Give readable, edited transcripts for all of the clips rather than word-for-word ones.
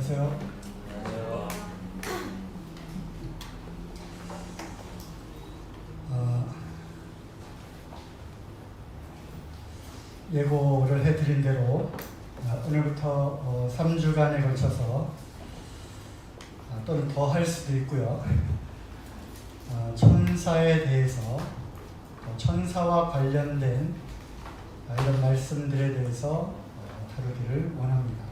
안녕하세요. 예고를 해드린 대로 오늘부터 3주간에 걸쳐서 또는 더 할 수도 있고요. 천사에 대해서 천사와 관련된 이런 말씀들에 대해서 다루기를 원합니다.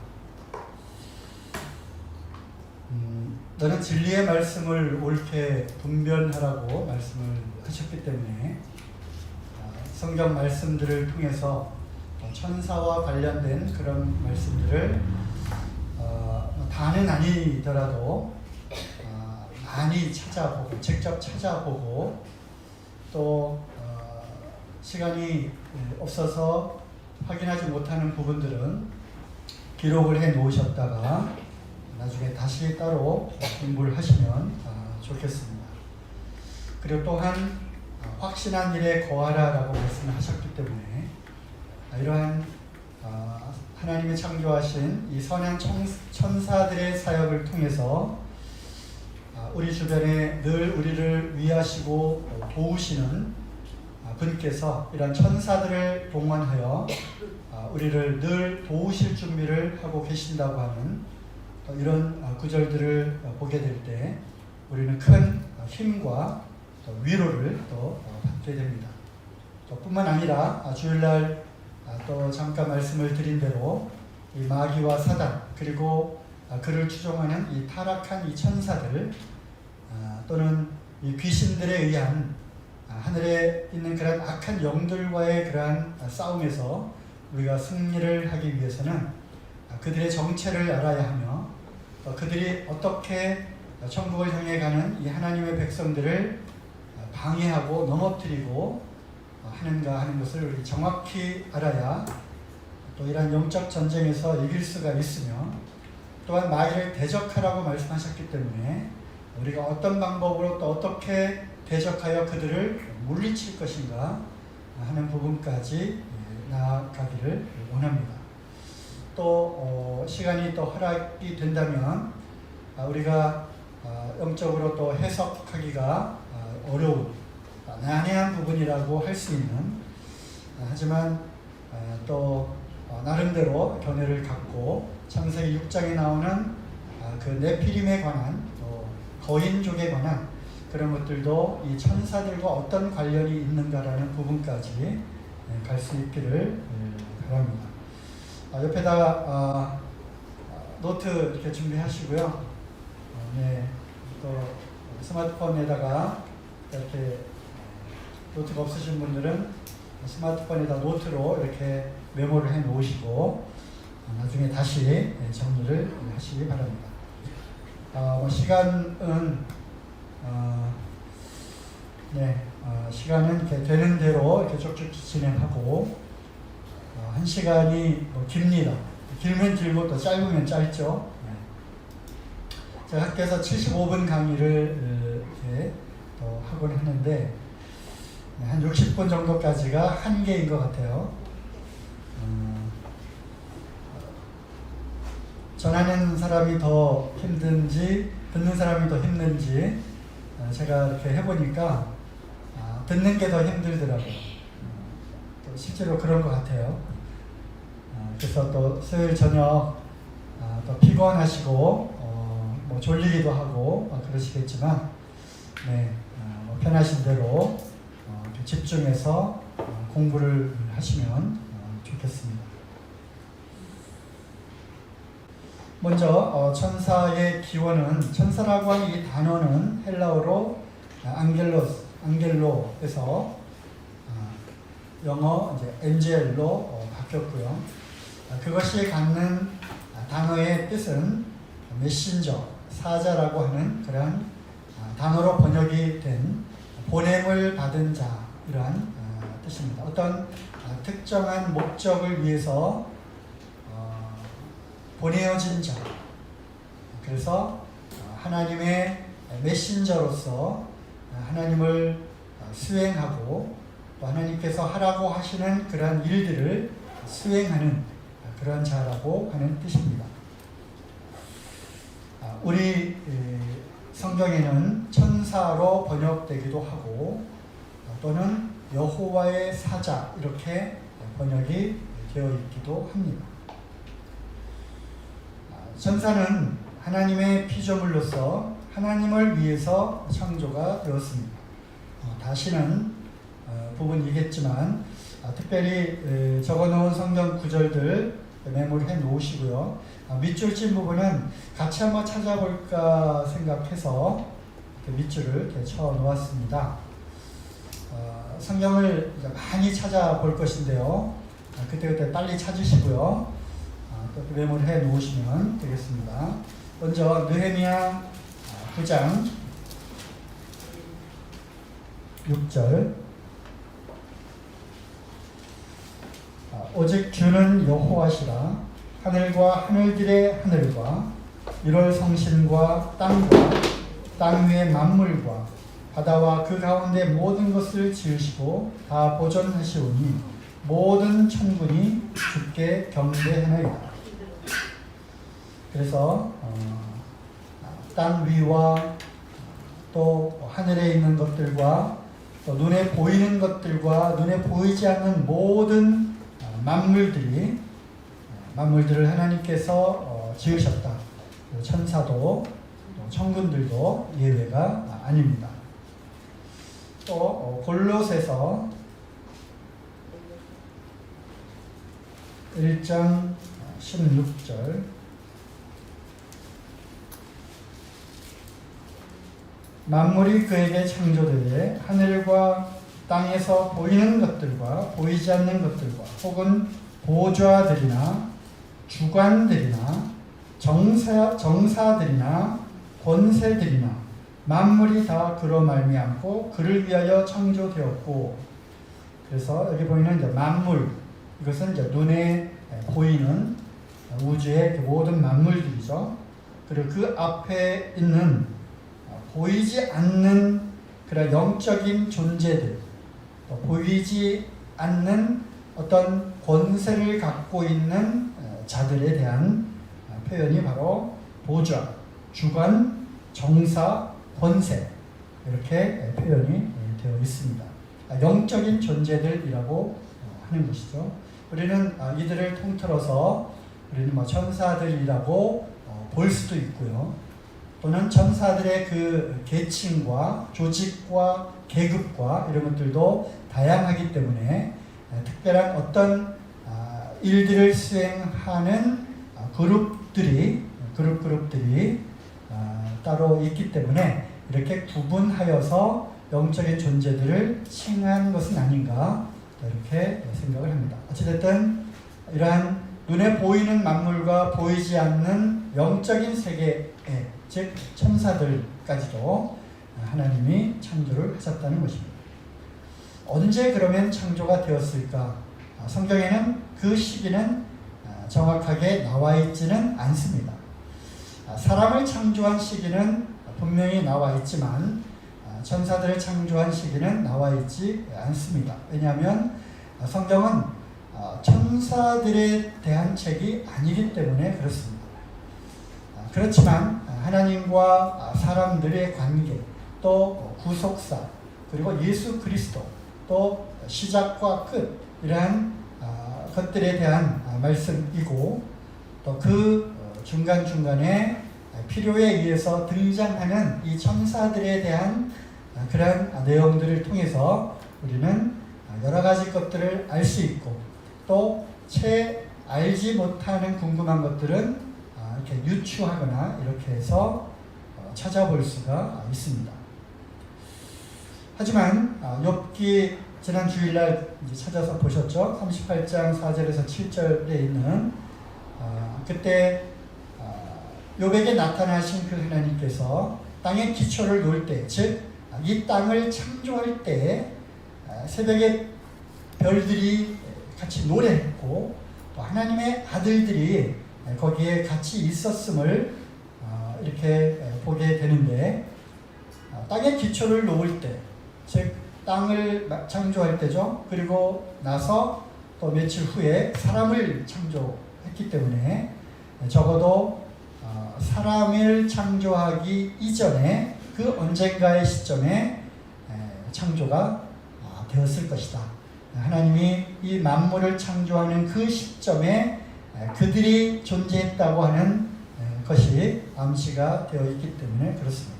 너는 진리의 말씀을 옳게 분별하라고 말씀을 하셨기 때문에 성경 말씀들을 통해서 천사와 관련된 그런 말씀들을 다는 아니더라도 많이 찾아보고 직접 찾아보고 또 시간이 없어서 확인하지 못하는 부분들은 기록을 해 놓으셨다가 나중에 다시 따로 공부를 하시면 좋겠습니다. 그리고 또한 확신한 일에 거하라라고 말씀하셨기 때문에 이러한 하나님이 창조하신 이 선한 천사들의 사역을 통해서 우리 주변에 늘 우리를 위하시고 도우시는 분께서 이런 천사들을 동원하여 우리를 늘 도우실 준비를 하고 계신다고 하는 이런 구절들을 보게 될 때 우리는 큰 힘과 위로를 또 받게 됩니다. 뿐만 아니라 주일날 또 잠깐 말씀을 드린 대로 이 마귀와 사단 그리고 그를 추종하는 이 타락한 이 천사들 또는 이 귀신들에 의한 하늘에 있는 그런 악한 영들과의 그러한 싸움에서 우리가 승리를 하기 위해서는 그들의 정체를 알아야 하며 그들이 어떻게 천국을 향해 가는 이 하나님의 백성들을 방해하고 넘어뜨리고 하는가 하는 것을 우리 정확히 알아야 또 이러한 영적 전쟁에서 이길 수가 있으며 또한 마귀를 대적하라고 말씀하셨기 때문에 우리가 어떤 방법으로 또 어떻게 대적하여 그들을 물리칠 것인가 하는 부분까지 나아가기를 원합니다. 또 시간이 또 허락이 된다면 우리가 영적으로 또 해석하기가 어려운 난해한 부분이라고 할 수 있는 하지만 또 나름대로 견해를 갖고 창세기 6장에 나오는 그 네피림에 관한 또 거인족에 관한 그런 것들도 이 천사들과 어떤 관련이 있는가라는 부분까지 갈 수 있기를 바랍니다. 옆에다가 노트 이렇게 준비하시고요. 네, 또 스마트폰에다가 이렇게 노트가 없으신 분들은 스마트폰에다 노트로 이렇게 메모를 해 놓으시고 나중에 다시 정리를 하시기 바랍니다. 시간은 시간은 이렇게 되는 대로 이렇게 쭉쭉 진행하고 1시간이 깁니다. 길면 길고 또 짧으면 짧죠. 제가 학교에서 75분 강의를 이렇게 또 하곤 하는데 한 60분 정도까지가 한계인 것 같아요. 전하는 사람이 더 힘든지 듣는 사람이 더 힘든지 제가 이렇게 해보니까 듣는 게 더 힘들더라고요. 또 실제로 그런 것 같아요. 그래서 또 수요일 저녁 또 피곤하시고 뭐 졸리기도 하고 그러시겠지만 편하신 대로 집중해서 공부를 하시면 좋겠습니다. 먼저 천사의 기원은 천사라고 하는 이 단어는 헬라어로 안겔로에서 영어 이제 엔젤로 바뀌었고요. 그것이 갖는 단어의 뜻은 메신저, 사자라고 하는 그런 단어로 번역이 된 보냄을 받은 자 이러한 뜻입니다. 어떤 특정한 목적을 위해서 보내어진 자. 그래서 하나님의 메신저로서 하나님을 수행하고 또 하나님께서 하라고 하시는 그러한 일들을 수행하는 그러한 자라고 하는 뜻입니다. 우리 성경에는 천사로 번역되기도 하고 또는 여호와의 사자 이렇게 번역이 되어 있기도 합니다. 천사는 하나님의 피조물로서 하나님을 위해서 창조가 되었습니다. 다시는 부분이겠지만 특별히 적어놓은 성경 구절들 메모리해 놓으시고요. 밑줄 친 부분은 같이 한번 찾아볼까 생각해서 밑줄을 이렇게 쳐 놓았습니다. 성경을 많이 찾아볼 것인데요. 그때그때 빨리 찾으시고요. 또 메모리해 놓으시면 되겠습니다. 먼저 느헤미야 9장 6절 오직 주는 여호와시라 하늘과 하늘들의 하늘과 1월 성신과 땅과 땅 위의 만물과 바다와 그 가운데 모든 것을 지으시고 다 보존하시오니 모든 천군이 주께 경배하나이다. 그래서 땅 위와 또 하늘에 있는 것들과 또 눈에 보이는 것들과 눈에 보이지 않는 모든 만물들을 하나님께서 지으셨다. 천사도 천군들도 예외가 아닙니다. 또 골로새서 1장 16절 만물이 그에게 창조되되 하늘과 땅에서 보이는 것들과 보이지 않는 것들과 혹은 보좌들이나 주관들이나 정사들이나 권세들이나 만물이 다 그로 말미암고 그를 위하여 창조되었고. 그래서 여기 보이는 이제 만물, 이것은 이제 눈에 보이는 우주의 모든 만물들이죠. 그리고 그 앞에 있는 보이지 않는 그런 영적인 존재들, 보이지 않는 어떤 권세를 갖고 있는 자들에 대한 표현이 바로 보좌, 주관, 정사, 권세 이렇게 표현이 되어 있습니다. 영적인 존재들이라고 하는 것이죠. 우리는 이들을 통틀어서 우리는 뭐 천사들이라고 볼 수도 있고요. 또는 천사들의 그 계층과 조직과 계급과 이런 것들도 다양하기 때문에 특별한 어떤 일들을 수행하는 그룹들이 따로 있기 때문에 이렇게 구분하여서 영적인 존재들을 칭한 것은 아닌가 이렇게 생각을 합니다. 어찌됐든 이러한 눈에 보이는 만물과 보이지 않는 영적인 세계에 즉 천사들까지도 하나님이 창조를 하셨다는 것입니다. 언제 그러면 창조가 되었을까? 성경에는 그 시기는 정확하게 나와 있지는 않습니다. 사람을 창조한 시기는 분명히 나와 있지만 천사들을 창조한 시기는 나와 있지 않습니다. 왜냐하면 성경은 천사들에 대한 책이 아니기 때문에 그렇습니다. 그렇지만 하나님과 사람들의 관계, 또 구속사, 그리고 예수 그리스도, 또 시작과 끝 이러한 것들에 대한 말씀이고 또 그 중간중간에 필요에 의해서 등장하는 이 천사들에 대한 그러한 내용들을 통해서 우리는 여러 가지 것들을 알 수 있고 또 채 알지 못하는 궁금한 것들은 이렇게 유추하거나 이렇게 해서 찾아볼 수가 있습니다. 하지만 욥기 지난 주일날 이제 찾아서 보셨죠? 38장 4절에서 7절에 있는 그때 욥에게 나타나신 그 하나님께서 땅의 기초를 놓을 때, 즉 이 땅을 창조할 때 새벽에 별들이 같이 노래했고 또 하나님의 아들들이 거기에 같이 있었음을 이렇게 보게 되는데 땅의 기초를 놓을 때, 즉 땅을 창조할 때죠. 그리고 나서 또 며칠 후에 사람을 창조했기 때문에 적어도 사람을 창조하기 이전에 그 언젠가의 시점에 창조가 되었을 것이다. 하나님이 이 만물을 창조하는 그 시점에 그들이 존재했다고 하는 것이 암시가 되어 있기 때문에 그렇습니다.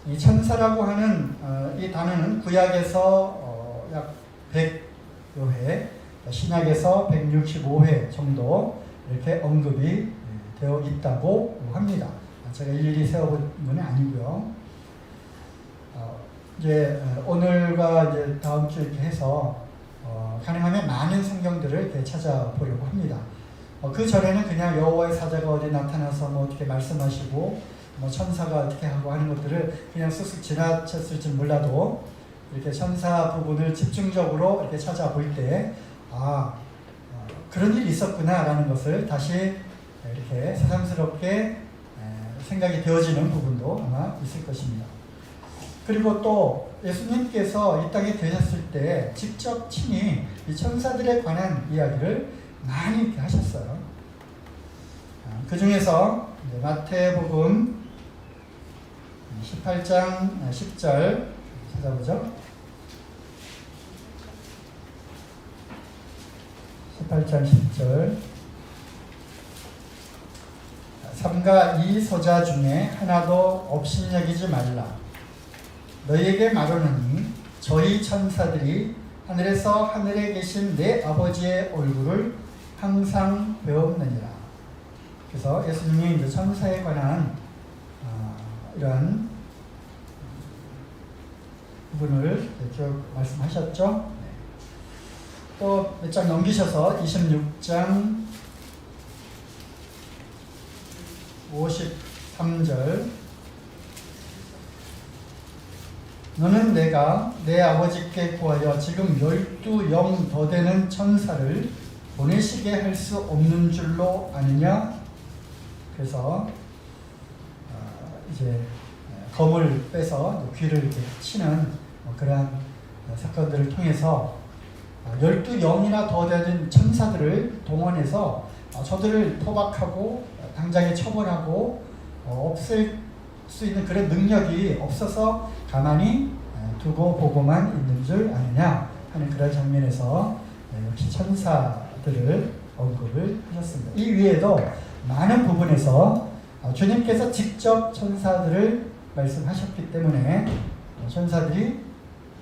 이 천사라고 하는 이 단어는 구약에서 약 100여 회, 신약에서 165회 정도 이렇게 언급이 되어 있다고 합니다. 제가 일일이 세워본 건 아니고요. 이제 오늘과 이제 다음 주 이렇게 해서 가능하면 많은 성경들을 이렇게 찾아보려고 합니다. 그 전에는 그냥 여호와의 사자가 어디 나타나서 뭐 어떻게 말씀하시고 뭐 천사가 어떻게 하고 하는 것들을 그냥 쓱쓱 지나쳤을지 몰라도 이렇게 천사 부분을 집중적으로 이렇게 찾아볼 때 그런 일이 있었구나라는 것을 다시 이렇게 새삼스럽게 생각이 되어지는 부분도 아마 있을 것입니다. 그리고 또 예수님께서 이 땅에 계셨을 때 직접 친히 이 천사들에 관한 이야기를 많이 이렇게 하셨어요. 그 중에서 마태복음 18장 10절 찾아보죠. 18장 10절 삼가 이 서자 중에 하나도 업신여기지 말라. 너희에게 말하노니 저희 천사들이 하늘에서 하늘에 계신 내 아버지의 얼굴을 항상 배웠느니라. 그래서 예수님이 이제 천사에 관한 이러한 부분을 쭉 말씀하셨죠. 또 몇 장 넘기셔서 26장 53절 너는 내가 내 아버지께 구하여 지금 12영 더 되는 천사를 보내시게 할 수 없는 줄로 아느냐? 그래서 이제 검을 빼서 귀를 이렇게 치는 그러한 사건들을 통해서 12영이나 더 되는 천사들을 동원해서 저들을 포박하고 당장에 처벌하고 없앨 수 있는 그런 능력이 없어서 가만히 두고 보고만 있는 줄 아느냐 하는 그런 장면에서 역시 천사들을 언급을 하셨습니다. 이 위에도 많은 부분에서 주님께서 직접 천사들을 말씀하셨기 때문에 천사들이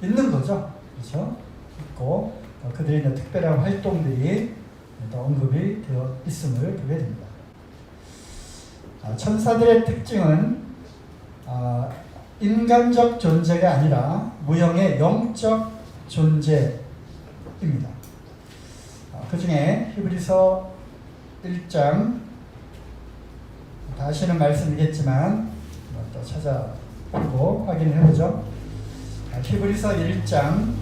있는 거죠. 그렇죠? 있고 그들의 특별한 활동들이 언급이 되어 있음을 보게 됩니다. 천사들의 특징은 인간적 존재가 아니라 무형의 영적 존재입니다. 그 중에 히브리서 1장 다시는 말씀이겠지만 또 찾아보고 확인을 해보죠. 히브리서 1장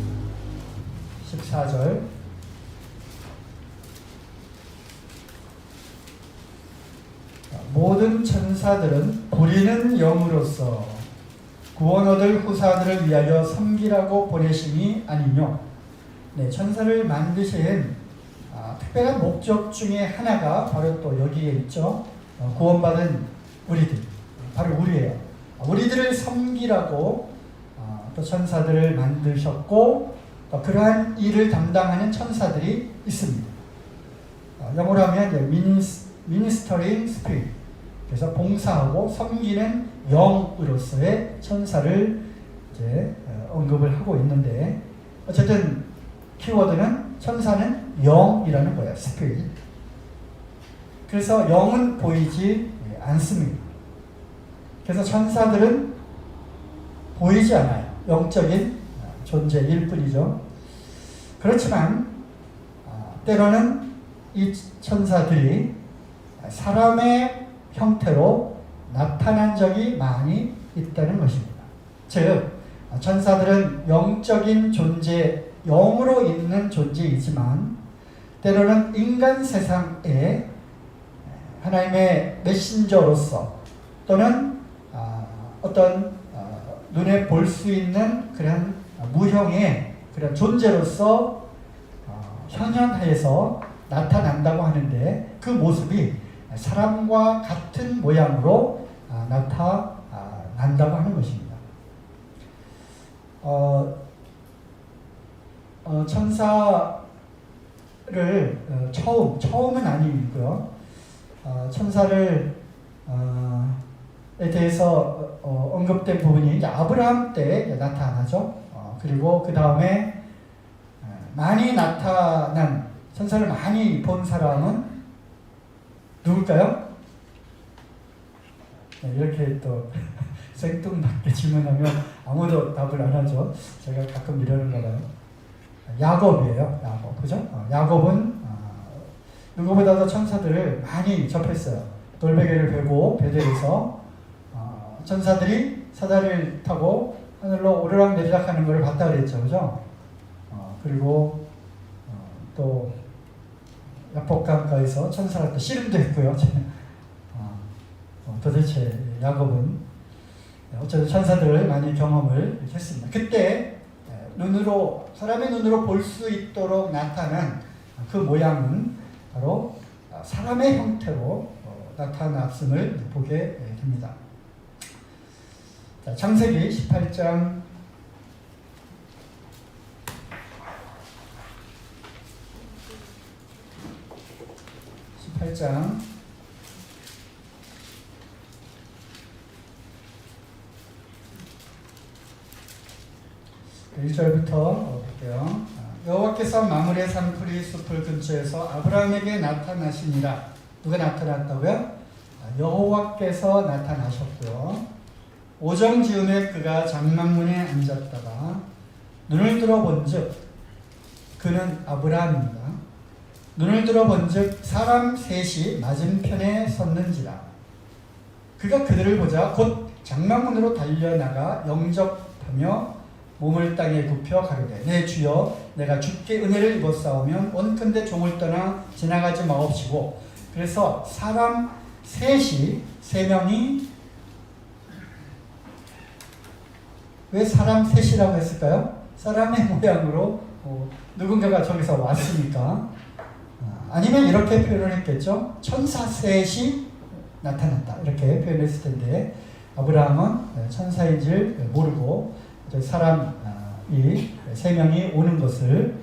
14절 모든 천사들은 부리는 영으로서 구원 얻을 후사들을 위하여 섬기라고 보내심이 아니뇨. 네, 천사를 만드신 특별한 목적 중에 하나가 바로 또 여기에 있죠. 구원받은 우리들, 바로 우리예요. 우리들을 섬기라고 또 천사들을 만드셨고 또 그러한 일을 담당하는 천사들이 있습니다. 영어로 하면 ministering spirit, 그래서 봉사하고 섬기는 영으로서의 천사를 이제 언급을 하고 있는데 어쨌든 키워드는 천사는 영이라는 거예요. spirit. 그래서 영은 보이지 않습니다. 그래서 천사들은 보이지 않아요. 영적인 존재일 뿐이죠. 그렇지만 때로는 이 천사들이 사람의 형태로 나타난 적이 많이 있다는 것입니다. 즉 천사들은 영적인 존재, 영으로 있는 존재이지만 때로는 인간 세상에 하나님의 메신저로서 또는 어떤 눈에 볼 수 있는 그런 무형의 그런 존재로서 현현하여서 나타난다고 하는데 그 모습이 사람과 같은 모양으로 나타난다고 하는 것입니다. 천사를 처음은 아니고요. 천사를 에 대해서 언급된 부분이 이제 아브라함 때 나타나죠. 그리고 그 다음에 많이 나타난 천사를 많이 본 사람은 누굴까요? 이렇게 또 생뚱맞게 질문하면 아무도 답을 안 하죠. 제가 가끔 이러는가 봐요. 야곱이에요. 야곱, 그죠? 야곱은 누구보다도 천사들을 많이 접했어요. 돌베개를 베고 베델에서 천사들이 사다리를 타고 하늘로 오르락내리락 하는 것을 봤다 그랬죠. 그죠? 그리고 또 야복강가에서 천사가 또 씨름도 했고요. 도대체 야곱은 어쨌든 천사들을 많이 경험을 했습니다. 그때 사람의 눈으로 볼 수 있도록 나타난 그 모양은 바로 사람의 형태로 나타났음을 보게 됩니다. 자, 창세기 18장 1절부터 볼게요. 여호와께서 마므레 산풀이 숲을 근처에서 아브라함에게 나타나시니라. 누가 나타났다고요? 여호와께서 나타나셨고요. 오정지음에 그가 장막문에 앉았다가 눈을 들어본즉 그는 아브라함입니다. 눈을 들어본즉 사람 셋이 맞은편에 섰는지라. 그가 그들을 보자 곧 장막문으로 달려나가 영접하며 몸을 땅에 굽혀 가로되 내 주여 내가 주께 은혜를 입었사오면 원컨대 종을 떠나 지나가지 마옵시고. 그래서 사람 셋이 세 명이 왜 사람 셋이라고 했을까요? 사람의 모양으로 누군가가 저기서 왔으니까. 아니면 이렇게 표현을 했겠죠. 천사 셋이 나타났다 이렇게 표현했을 텐데 아브라함은 천사인 줄 모르고 사람이 세 명이 오는 것을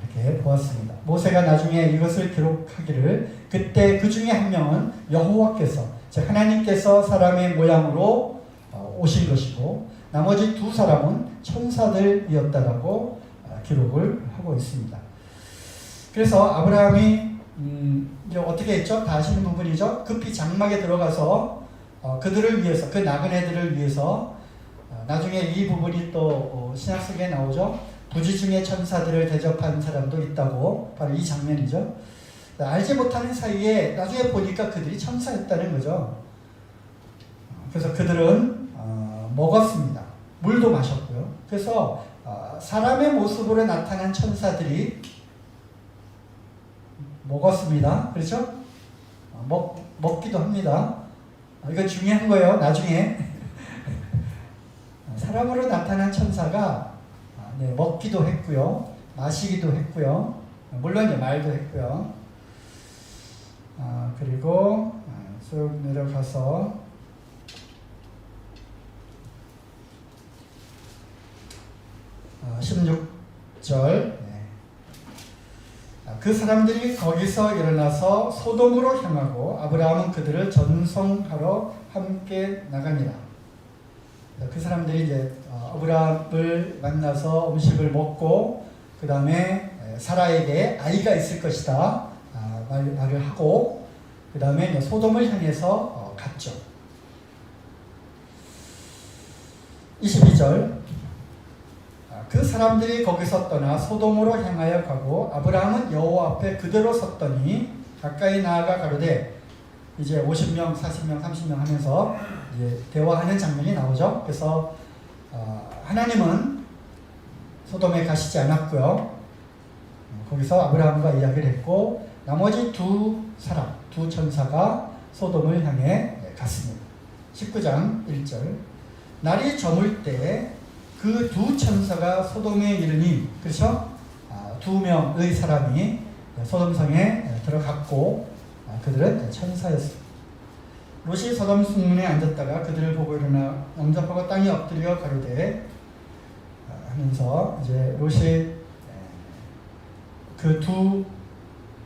이렇게 보았습니다. 모세가 나중에 이것을 기록하기를 그때 그 중에 한 명은 여호와께서 즉 하나님께서 사람의 모양으로 오신 것이고 나머지 두 사람은 천사들이었다라고 기록을 하고 있습니다. 그래서 아브라함이 이제 어떻게 했죠? 다 아시는 부분이죠. 급히 장막에 들어가서 그들을 위해서 그 나그네들을 위해서 나중에 이 부분이 또 신약 속에 나오죠. 부지 중에 천사들을 대접한 사람도 있다고 바로 이 장면이죠. 알지 못하는 사이에 나중에 보니까 그들이 천사였다는 거죠. 그래서 그들은 먹었습니다. 물도 마셨고요. 그래서 사람의 모습으로 나타난 천사들이 먹었습니다. 그렇죠? 먹기도 합니다. 이거 중요한 거예요. 나중에 사람으로 나타난 천사가 먹기도 했고요. 마시기도 했고요. 물론 이제 말도 했고요. 그리고 쭉 내려가서 16절 그 사람들이 거기서 일어나서 소돔으로 향하고 아브라함은 그들을 전송하러 함께 나갑니다. 그 사람들이 이제 아브라함을 만나서 음식을 먹고 그 다음에 사라에게 아이가 있을 것이다 말을 하고 그 다음에 소돔을 향해서 갔죠. 22절 그 사람들이 거기서 떠나 소돔으로 향하여 가고 아브라함은 여호와 앞에 그대로 섰더니 가까이 나아가 가로되 이제 50명, 40명, 30명 하면서 이제 대화하는 장면이 나오죠. 그래서 하나님은 소돔에 가시지 않았고요. 거기서 아브라함과 이야기를 했고 나머지 두 천사가 소돔을 향해 갔습니다. 19장 1절 날이 저물 때 그 두 천사가 소돔에 이르니 그렇죠? 두 명의 사람이 소돔성에 들어갔고 그들은 천사였습니다. 롯이 소돔 숭문에 앉았다가 그들을 보고 일어나 영접하고 땅에 엎드려 가로되 하면서 이제 롯이 그 두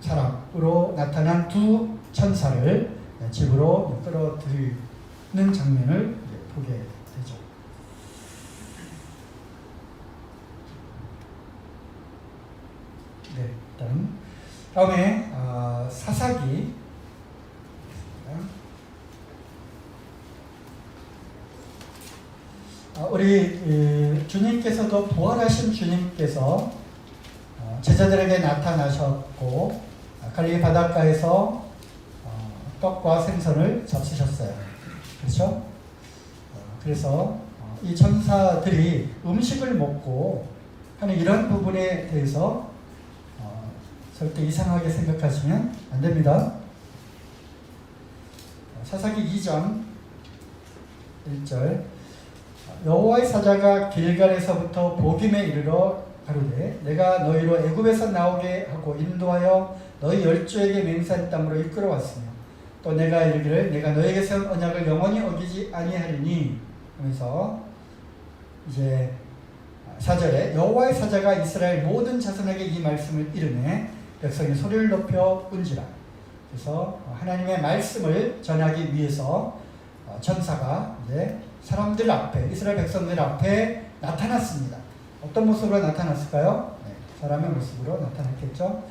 사람으로 나타난 두 천사를 집으로 끌어들이는 장면을 보게 되죠. 네, 일단 다음에 사사기 우리 주님께서도 부활하신 주님께서 제자들에게 나타나셨고 갈릴리 바닷가에서 떡과 생선을 잡수셨어요. 그렇죠? 그래서 이 천사들이 음식을 먹고 하는 이런 부분에 대해서 절대 이상하게 생각하시면 안 됩니다. 사사기 2장 1절 여호와의 사자가 길갈에서부터 보김에 이르러 가로되 내가 너희로 애굽에서 나오게 하고 인도하여 너희 열조에게 맹세한 땅으로 이끌어왔으며 또 내가 이르기를 내가 너에게 세운 언약을 영원히 어기지 아니하리니 하면서 이제 4절에 여호와의 사자가 이스라엘 모든 자손에게 이 말씀을 이르매 백성이 소리를 높여 운지라. 그래서 하나님의 말씀을 전하기 위해서 천사가 이제 사람들 앞에 이스라엘 백성들 앞에 나타났습니다. 어떤 모습으로 나타났을까요? 네, 사람의 모습으로 나타났겠죠.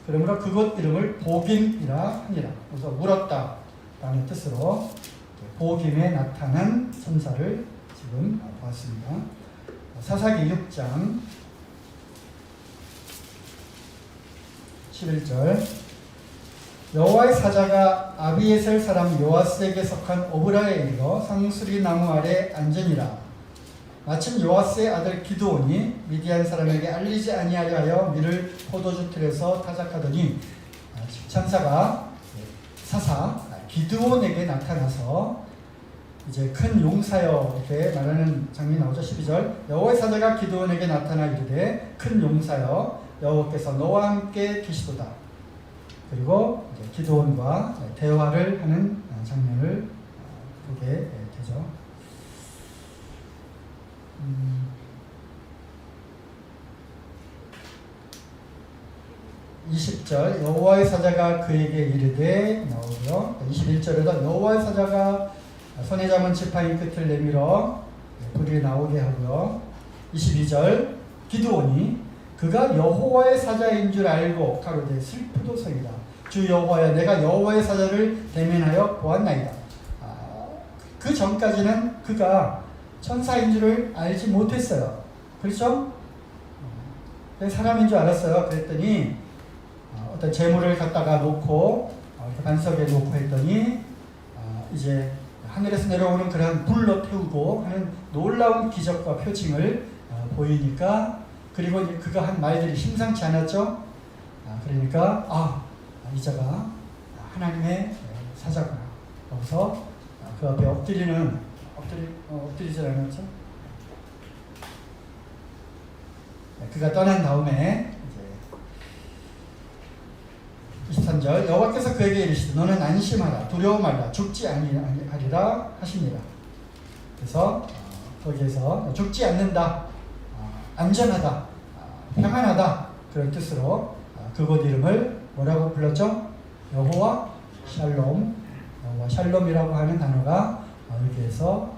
그러므로 그곳 이름을 보김이라 하니라. 그래서 물었다 라는 뜻으로 보김에 나타난 천사를 지금 보았습니다. 사사기 6장 11절 여호와의 사자가 아비에셀 사람 요아스에게 속한 오브라에 이르러 상수리 나무 아래 앉으니라. 마침 요아스의 아들 기드온이 미디안 사람에게 알리지 아니하려 하여 밀을 포도주 틀에서 타작하더니 천사가 사사 기드온에게 나타나서 이제 큰 용사여 이렇게 말하는 장면이 나오죠. 12절 여호와의 사자가 기드온에게 나타나 이르되 큰 용사여 여호와께서 너와 함께 계시도다. 그리고 이제 기드온과 대화를 하는 장면을 보게 되죠. 20절 여호와의 사자가 그에게 이르되 나오고요. 21절에도 여호와의 사자가 손에 잡은 지팡이 끝을 내밀어 불이 나오게 하고요. 22절 기드온이 그가 여호와의 사자인 줄 알고 가로되 슬프도소이다. 주 여호와여 내가 여호와의 사자를 대면하여 보았나이다. 그 전까지는 그가 천사인 줄을 알지 못했어요. 그렇죠? 사람인 줄 알았어요. 그랬더니 어떤 재물을 갖다가 놓고 반석에 놓고 했더니 이제 하늘에서 내려오는 그런 불로 태우고 하는 놀라운 기적과 표징을 보이니까 그리고 이제 그가 한 말들이 심상치 않았죠. 그러니까 이자가 하나님의 사자구나. 거기서 그 앞에 엎드리지 않았죠. 그가 떠난 다음에 이제 23절 여호와께서 그에게 이르시되 너는 안심하라 두려워 말라 죽지 아니하리라 하시니라. 그래서 거기에서 죽지 않는다, 안전하다, 평안하다 그런 뜻으로 그곳 이름을 뭐라고 불렀죠? 여호와 샬롬. 여호와 샬롬이라고 하는 단어가 여기에서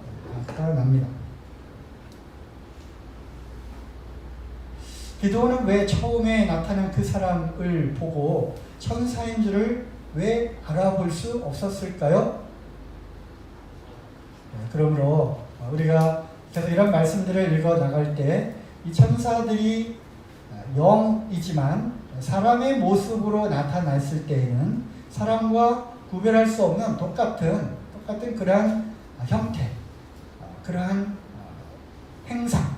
나타납니다. 기드온은 왜 처음에 나타난 그 사람을 보고 천사인 줄을 왜 알아볼 수 없었을까요? 그러므로 우리가 계속 이런 말씀들을 읽어 나갈 때 이 천사들이 영이지만 사람의 모습으로 나타났을 때에는 사람과 구별할 수 없는 똑같은 그러한 형태, 그러한 행상,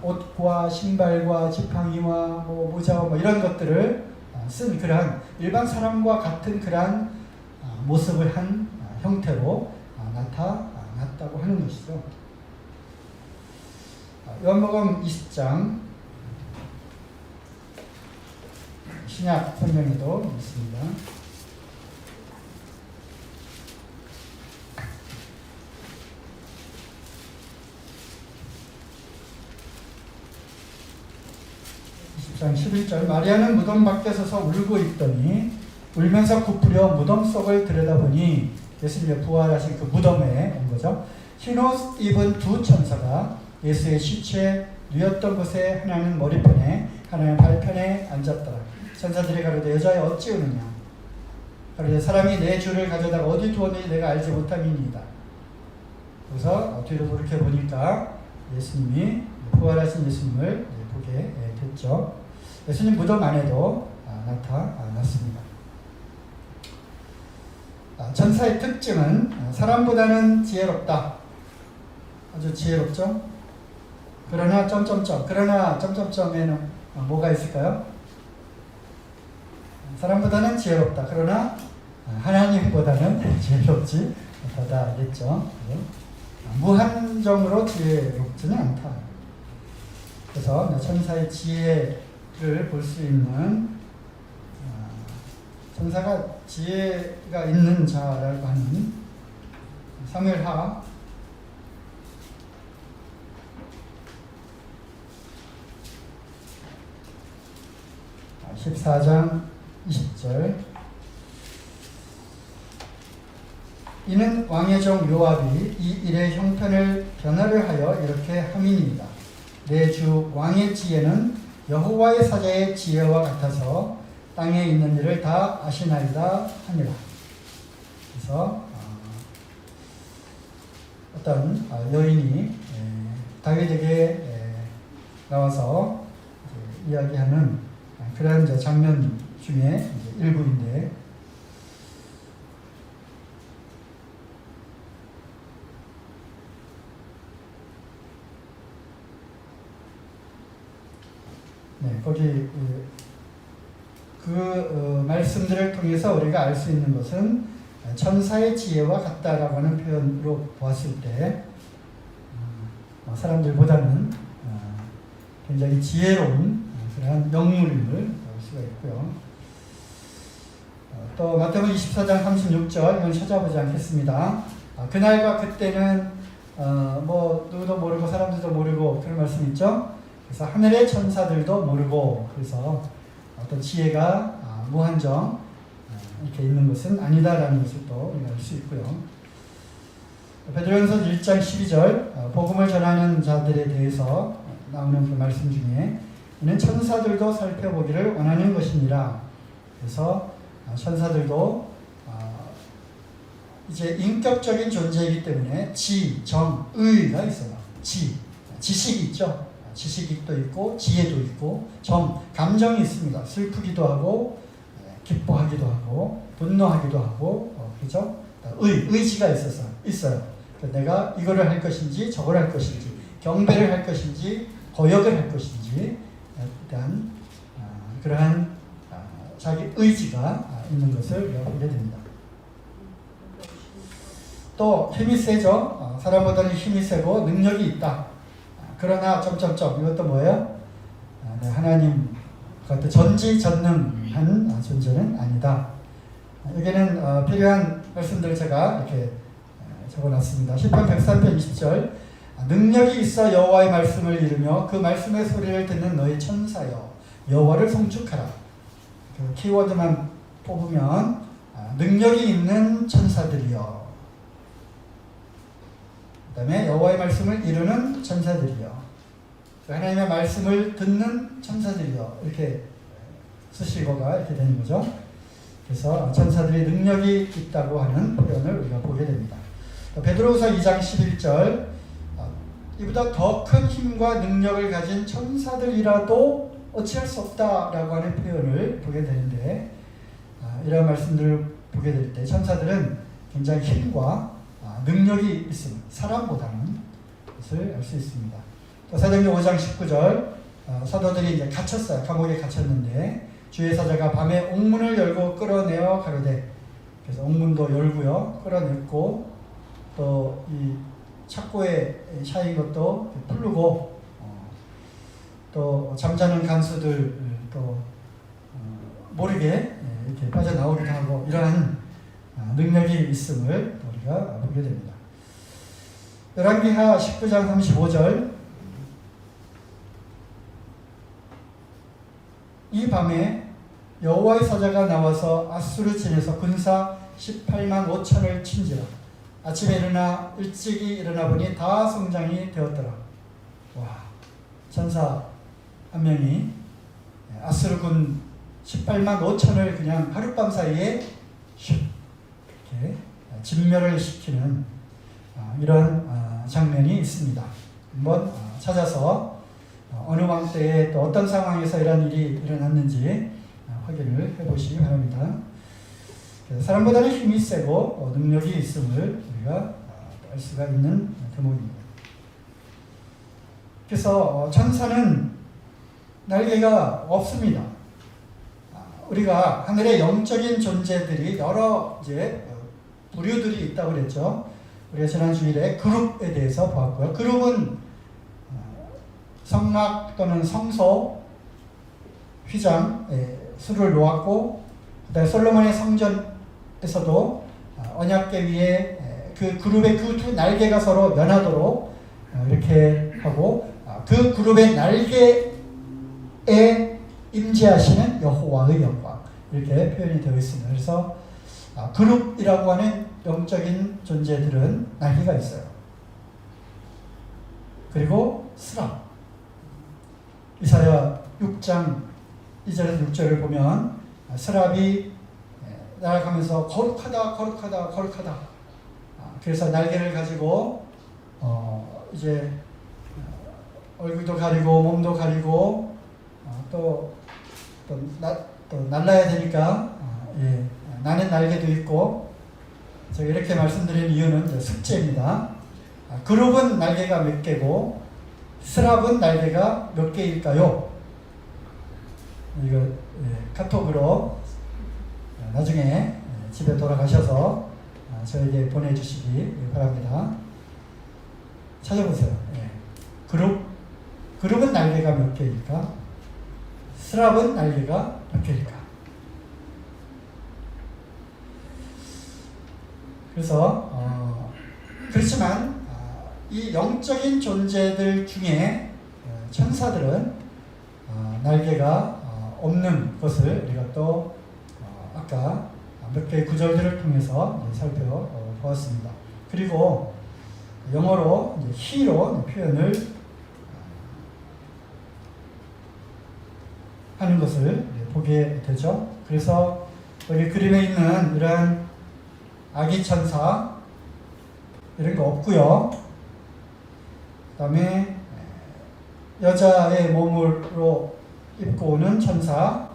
옷과 신발과 지팡이와 모자와 이런 것들을 쓴 그러한 일반 사람과 같은 그러한 모습을 한 형태로 나타났다고 하는 것이죠. 요한복음 20장 신약 성경에도 있습니다. 5장 11절 마리아는 무덤 밖에 서서 울고 있더니 울면서 굽부려 무덤 속을 들여다보니 예수님의 부활하신 그 무덤에 온 거죠. 흰옷 입은 두 천사가 예수의 시체 누였던 곳에 하나는 머리편에 하나는 발편에 앉았더라. 천사들이 가로되 여자여 어찌 우느냐. 가로되 사람이 내 주를 가져다가 어디 두었는지 내가 알지 못함이니이다. 그래서 뒤로 돌이켜 보니까 예수님이 부활하신 예수님을 보게 됐죠. 예수님 무덤 안에도 나타났습니다. 천사의 특징은 사람보다는 지혜롭다. 아주 지혜롭죠. 그러나 그러나 점점점에는 뭐가 있을까요? 사람보다는 지혜롭다. 그러나 하나님보다는 지혜롭지 못하다겠죠. 무한정으로 지혜롭지는 않다. 그래서 천사의 지혜를 볼 수 있는 천사가 지혜가 있는 자라고 하는 사무엘하 14장 20절 이는 왕의 종 요압이 이 일의 형편을 변화를 하여 이렇게 함이니이다. 내 주 왕의 지혜는 여호와의 사자의 지혜와 같아서 땅에 있는 일을 다 아시나이다 하니라. 그래서 어떤 여인이 다윗에게 나와서 이야기하는 그런 장면 중에 일부인데, 거기 말씀들을 통해서 우리가 알 수 있는 것은 천사의 지혜와 같다라고 하는 표현으로 보았을 때 사람들보다는 굉장히 지혜로운 그러한 영물임을 볼 수가 있고요. 또 마태복음 24장 36절 이건 찾아보지 않겠습니다. 그날과 그때는 누구도 모르고 사람들도 모르고 그런 말씀 있죠. 그래서 하늘의 천사들도 모르고, 그래서 어떤 지혜가 무한정 이렇게 있는 것은 아니다라는 것을 또 우리가 알 수 있고요. 베드로전서 1장 12절 복음을 전하는 자들에 대해서 나오는 그 말씀 중에 이는 천사들도 살펴보기를 원하는 것이니라. 그래서 천사들도 이제 인격적인 존재이기 때문에 지, 정, 의가 있어요. 지식이 있죠. 지식도 있고 지혜도 있고 감정이 있습니다. 슬프기도 하고 기뻐하기도 하고 분노하기도 하고 그렇죠? 의지가 있어요. 내가 이거를 할 것인지 저걸 할 것인지 경배를 할 것인지 거역을 할 것인지 일단 그러한 자기 의지가 있는 것을 우리가 보게 됩니다. 또 힘이 세죠. 사람보다는 힘이 세고 능력이 있다. 그러나 이것도 뭐예요? 하나님 같은 전지전능한 존재는 아니다. 여기는 필요한 말씀들을 제가 이렇게 적어놨습니다. 시편 103편 20절 능력이 있어 여호와의 말씀을 이루며 그 말씀의 소리를 듣는 너희 천사여 여호와를 송축하라. 그 키워드만 뽑으면 능력이 있는 천사들이여, 그 다음에 여호와의 말씀을 이루는 천사들이여, 하나님의 말씀을 듣는 천사들이여, 이렇게 수식어가 이렇게 되는 거죠. 그래서 천사들이 능력이 있다고 하는 표현을 우리가 보게 됩니다. 베드로후서 2장 11절 이보다 더 큰 힘과 능력을 가진 천사들이라도 어찌할 수 없다라고 하는 표현을 보게 되는데, 이런 말씀들을 보게 될 때 천사들은 굉장히 힘과 능력이 있습니다. 사람보다는 것을 알 수 있습니다. 또 사도행전 5장 19절 사도들이 이제 갇혔어요. 감옥에 갇혔는데 주의 사자가 밤에 옥문을 열고 끌어내어 가로되, 그래서 옥문도 열고요, 끌어냈고 또 이 착고에 샤인 것도 풀르고 또 잠자는 간수들 또 모르게 이렇게 빠져나오기도 하고, 이러한 능력이 있음을 우리가 보게 됩니다. 열왕기하 19장 35절 이 밤에 여호와의 사자가 나와서 아수르 진에서 군사 18만 5천을 친지라. 아침에 일찍이 일어나 보니 다 성장이 되었더라. 와, 천사 한 명이 아수르군 18만 5천을 그냥 하룻밤 사이에 이렇게 진멸을 시키는 이런 장면이 있습니다. 한번 찾아서 어느 왕 때에 또 어떤 상황에서 이런 일이 일어났는지 확인을 해보시기 바랍니다. 사람보다는 힘이 세고 능력이 있음을 우리가 알 수가 있는 대목입니다. 그래서 천사는 날개가 없습니다. 우리가 하늘의 영적인 존재들이 여러 부류들이 있다고 그랬죠. 우리가 지난 주일에 그룹에 대해서 보았고요. 그룹은 성막 또는 성소, 휘장에 수를 놓았고, 그다음에 솔로몬의 성전에서도 언약궤 위에 그 그룹의 그 두 날개가 서로 면하도록 이렇게 하고, 그 그룹의 날개에 임재하시는 여호와의 영광, 이렇게 표현이 되어 있습니다. 그래서 그룹이라고 하는 영적인 존재들은 날개가 있어요. 그리고 스랍, 이사야 6장 2절에서 6절을 보면 스랍이 날아가면서 거룩하다 거룩하다 거룩하다. 그래서 날개를 가지고 이제 얼굴도 가리고 몸도 가리고 또 날라야 되니까 나는 날개도 있고. 제가 이렇게 말씀드린 이유는 이제 숙제입니다. 그룹은 날개가 몇 개고 스랍은 날개가 몇 개일까요? 이거 카톡으로 나중에 집에 돌아가셔서 저에게 보내주시기 바랍니다. 찾아보세요. 그룹은 날개가 몇 개일까? 스랍은 날개가 몇 개일까? 그래서 그렇지만 이 영적인 존재들 중에 천사들은 날개가 없는 것을 우리가 또 아까 몇 개의 구절들을 통해서 살펴보았습니다. 그리고 영어로 he로 표현을 하는 것을 보게 되죠. 그래서 여기 그림에 있는 이러한 아기 천사 이런 거 없고요. 그 다음에 여자의 몸으로 입고 오는 천사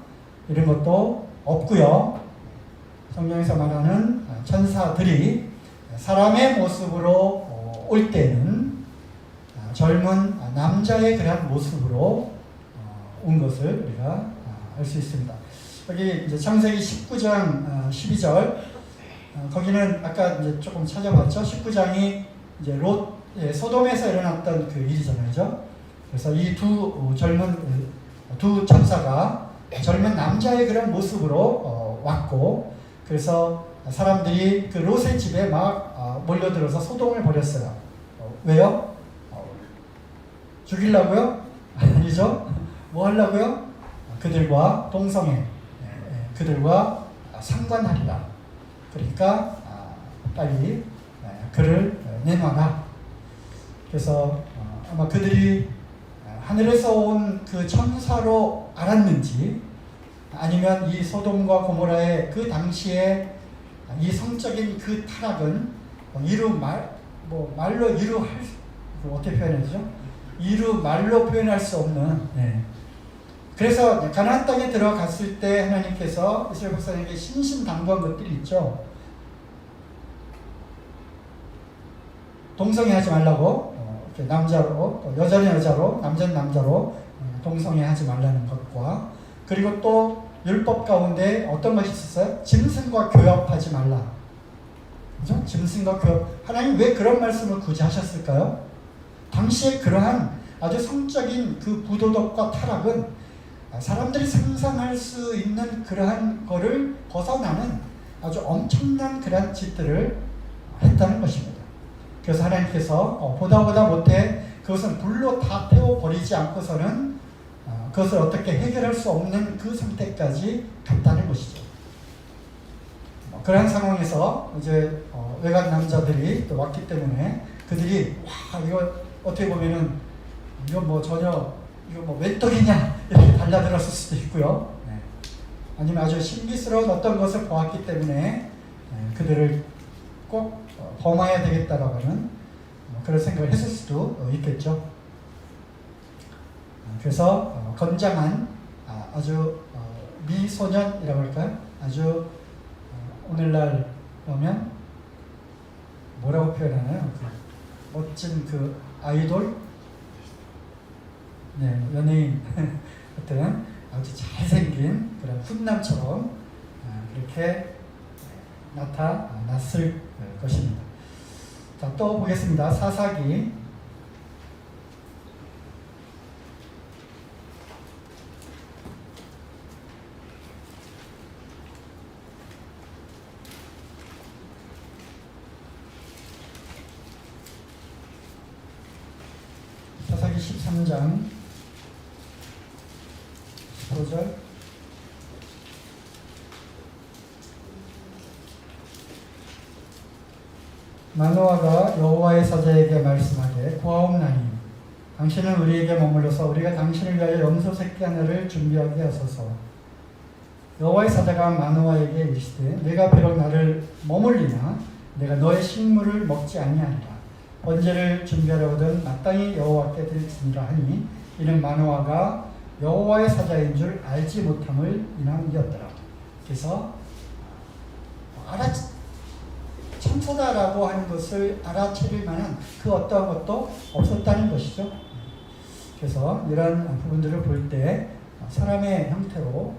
이런 것도 없고요. 성경에서 말하는 천사들이 사람의 모습으로 올 때는 젊은 남자의 그런 모습으로 온 것을 우리가 알 수 있습니다. 여기 이제 창세기 19장 12절 거기는 아까 이제 조금 찾아봤죠. 19장이 이제 소돔에서 일어났던 그 일이잖아요. 그래서 이 두 천사가 젊은 남자의 그런 모습으로 왔고, 그래서 사람들이 그 롯의 집에 막 몰려들어서 소돔을 벌였어요. 왜요? 죽이려고요? 아니죠. 뭐 하려고요? 그들과 동성애, 그들과 상관하리라. 그러니까 빨리 그를 내놔라. 그래서 아마 그들이 하늘에서 온 그 천사로 알았는지, 아니면 이 소돔과 고모라의 그 당시에 이 성적인 그 타락은 말로 어떻게 표현하죠? 말로 표현할 수 없는. 그래서 가나안 땅에 들어갔을 때 하나님께서 이스라엘 백성에게 신신당부한 것들이 있죠. 동성애하지 말라고, 남자로, 여자는 여자로, 남자는 남자로 동성애하지 말라는 것과, 그리고 또 율법 가운데 어떤 것이 있었어요? 짐승과 교합하지 말라. 그죠? 짐승과 교합. 하나님 왜 그런 말씀을 굳이 하셨을까요? 당시에 그러한 아주 성적인 그 부도덕과 타락은 사람들이 상상할 수 있는 그러한 거를 벗어나는 아주 엄청난 그러한 짓들을 했다는 것입니다. 그래서 하나님께서 보다 못해 그것은 불로 다 태워버리지 않고서는 그것을 어떻게 해결할 수 없는 그 상태까지 갔다는 것이죠. 그러한 상황에서 이제 외간 남자들이 또 왔기 때문에 그들이 와 이거 어떻게 보면은 이거 뭐 전혀 이거 뭐 웬떡이냐 이렇게 달라들었을 수도 있고요. 네. 아니면 아주 신비스러운 어떤 것을 보았기 때문에 그들을 꼭 범해야 되겠다라고 하는 그런 생각을 했을 수도 있겠죠. 그래서 건장한 아주 미소년이라고 할까요? 아주 오늘날 보면 뭐라고 표현하나요? 그 멋진 그 아이돌, 네 연예인 같은 아주 잘생긴 그런 훈남처럼 그렇게 나타났을 것입니다. 자, 또 보겠습니다. 사사기 13장 15절 마노아가 여호와의 사자에게 말씀하되 고하옵나니 당신은 우리에게 머물러서 우리가 당신을 위하여 염소 새끼 하나를 준비하게 하소서. 여호와의 사자가 마노아에게 이르시되 내가 비록 나를 머물리나 내가 너의 식물을 먹지 아니하리라. 번제를 준비하려거든 마땅히 여호와께 드릴지니라 하니 이는 마노아가 여호와의 사자인 줄 알지 못함을 인함이었더라. 그래서 참소다라고 하는 것을 알아차릴 만한 그 어떠한 것도 없었다는 것이죠. 그래서 이런 부분들을 볼 때 사람의 형태로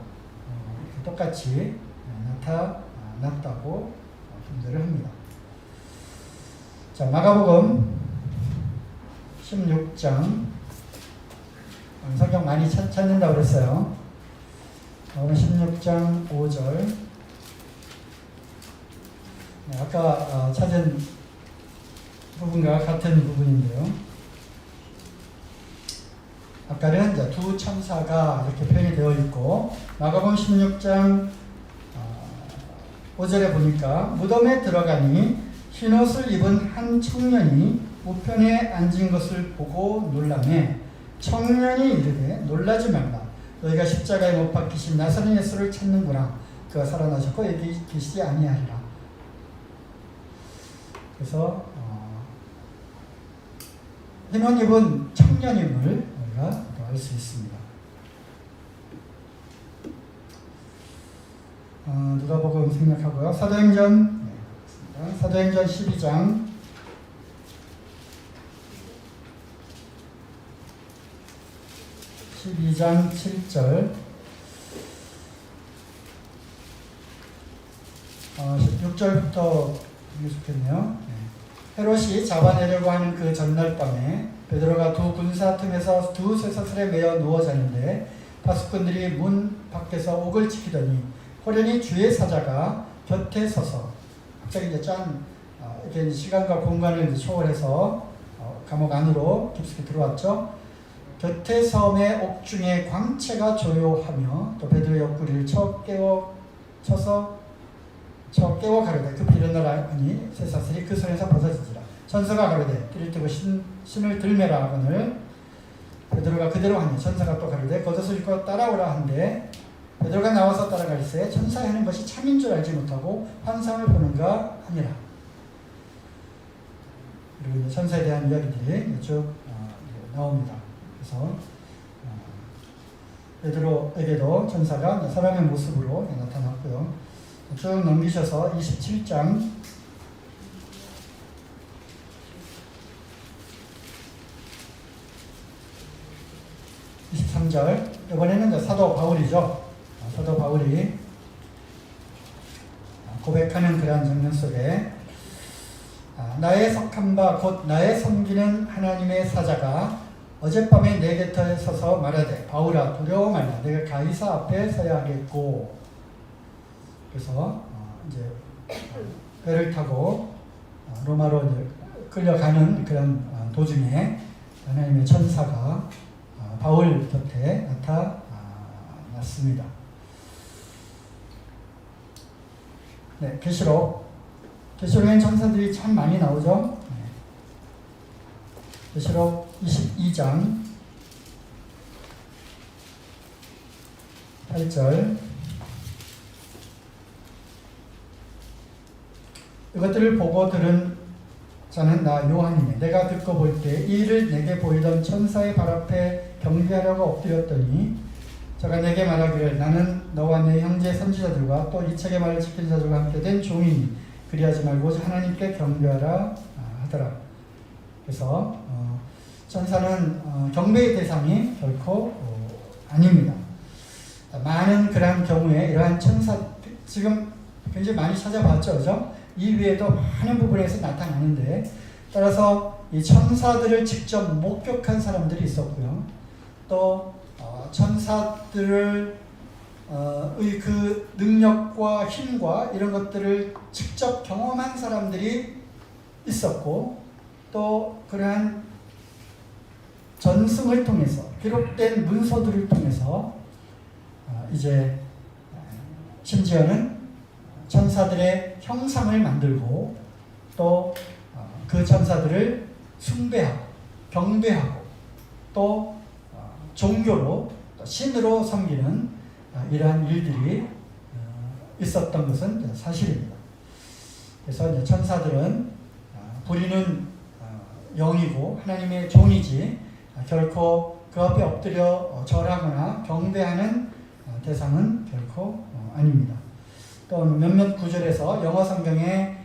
똑같이 나타났다고 분석을 합니다. 자, 마가복음 16장 성경 많이 찾는다고 그랬어요. 마가복음 16장 5절 아까 찾은 부분과 같은 부분인데요. 아까는 이제 두 천사가 이렇게 표현이 되어 있고 마가복음 16장 5절에 보니까 무덤에 들어가니 흰옷을 입은 한 청년이 우편에 앉은 것을 보고 놀라매 청년이 이르되 놀라지 말라. 너희가 십자가에 못 박히신 나사렛 예수를 찾는구나. 그가 살아나셨고 여기 계시지 아니하리라. 그래서 흰옷 입은 청년임을 우리가 알 수 있습니다. 누가복음 생략하고요. 사도행전 12장 7절 16절부터 좋겠네요. 헤롯이 잡아내려고 하는 그 전날 밤에 베드로가 두 군사 틈에서 두 쇠사슬에 매어 누워 자는데 파수꾼들이 문 밖에서 옥을 지키더니 호련히 주의 사자가 곁에 서서 갑자기 이제 이렇게 시간과 공간을 초월해서 감옥 안으로 깊숙이 들어왔죠. 곁에 섬의 옥중에 광채가 조요하며 또 베드로의 옆구리를 쳐서 깨워 가로되 급히 일어나라니 쇠사슬이 그 손에서 벗어지지라. 천사가 가로되 띠를 뜨고 신을 들매라 하거늘 베드로가 그대로 하니 천사가 또 가로되 겉옷을 입고 따라오라 한데 베드로가 나와서 따라갈새 천사의 하는 것이 참인 줄 알지 못하고 환상을 보는가 하니라. 그리고 이제 천사에 대한 이야기들이 쭉 나옵니다. 그래서 베드로에게도 천사가 사람의 모습으로 나타났고요. 쭉 넘기셔서 27장 23절 이번에는 사도 바울이죠. 사도 바울이 고백하는 그러한 장면 속에 나의 속한 바 곧 나의 섬기는 하나님의 사자가 어젯밤에 내 곁에 서서 말하되 바울아 두려워 말라. 내가 가이사 앞에 서야 하겠고. 그래서 이제 배를 타고 로마로 이제 끌려가는 그런 도중에 하나님의 천사가 바울 곁에 나타났습니다. 네, 계시록엔 천사들이 참 많이 나오죠. 계시록 22장 8절. 이것들을 보고 들은 자는 나 요한이네. 내가 듣고 볼 때 이를 내게 보이던 천사의 발 앞에 경배하려고 엎드렸더니 저가 내게 말하기를 나는 너와 내 형제 선지자들과 또 이 책의 말을 지킨 자들과 함께 된 종이니 그리하지 말고 오직 하나님께 경배하라 하더라. 그래서 천사는 경배의 대상이 결코 아닙니다. 많은 그러한 경우에 이러한 천사 지금 굉장히 많이 찾아봤죠, 그죠? 이 외에도 많은 부분에서 나타나는데 따라서 이 천사들을 직접 목격한 사람들이 있었고요. 또 천사들을 그 능력과 힘과 이런 것들을 직접 경험한 사람들이 있었고 또 그러한 전승을 통해서 기록된 문서들을 통해서 이제 심지어는 천사들의 형상을 만들고 또 그 천사들을 숭배하고 경배하고 또 종교로 또 신으로 섬기는 이러한 일들이 있었던 것은 사실입니다. 그래서 이제 천사들은 부리는 영이고 하나님의 종이지 결코 그 앞에 엎드려 절하거나 경배하는 대상은 결코 아닙니다. 또 몇몇 구절에서 영어 성경에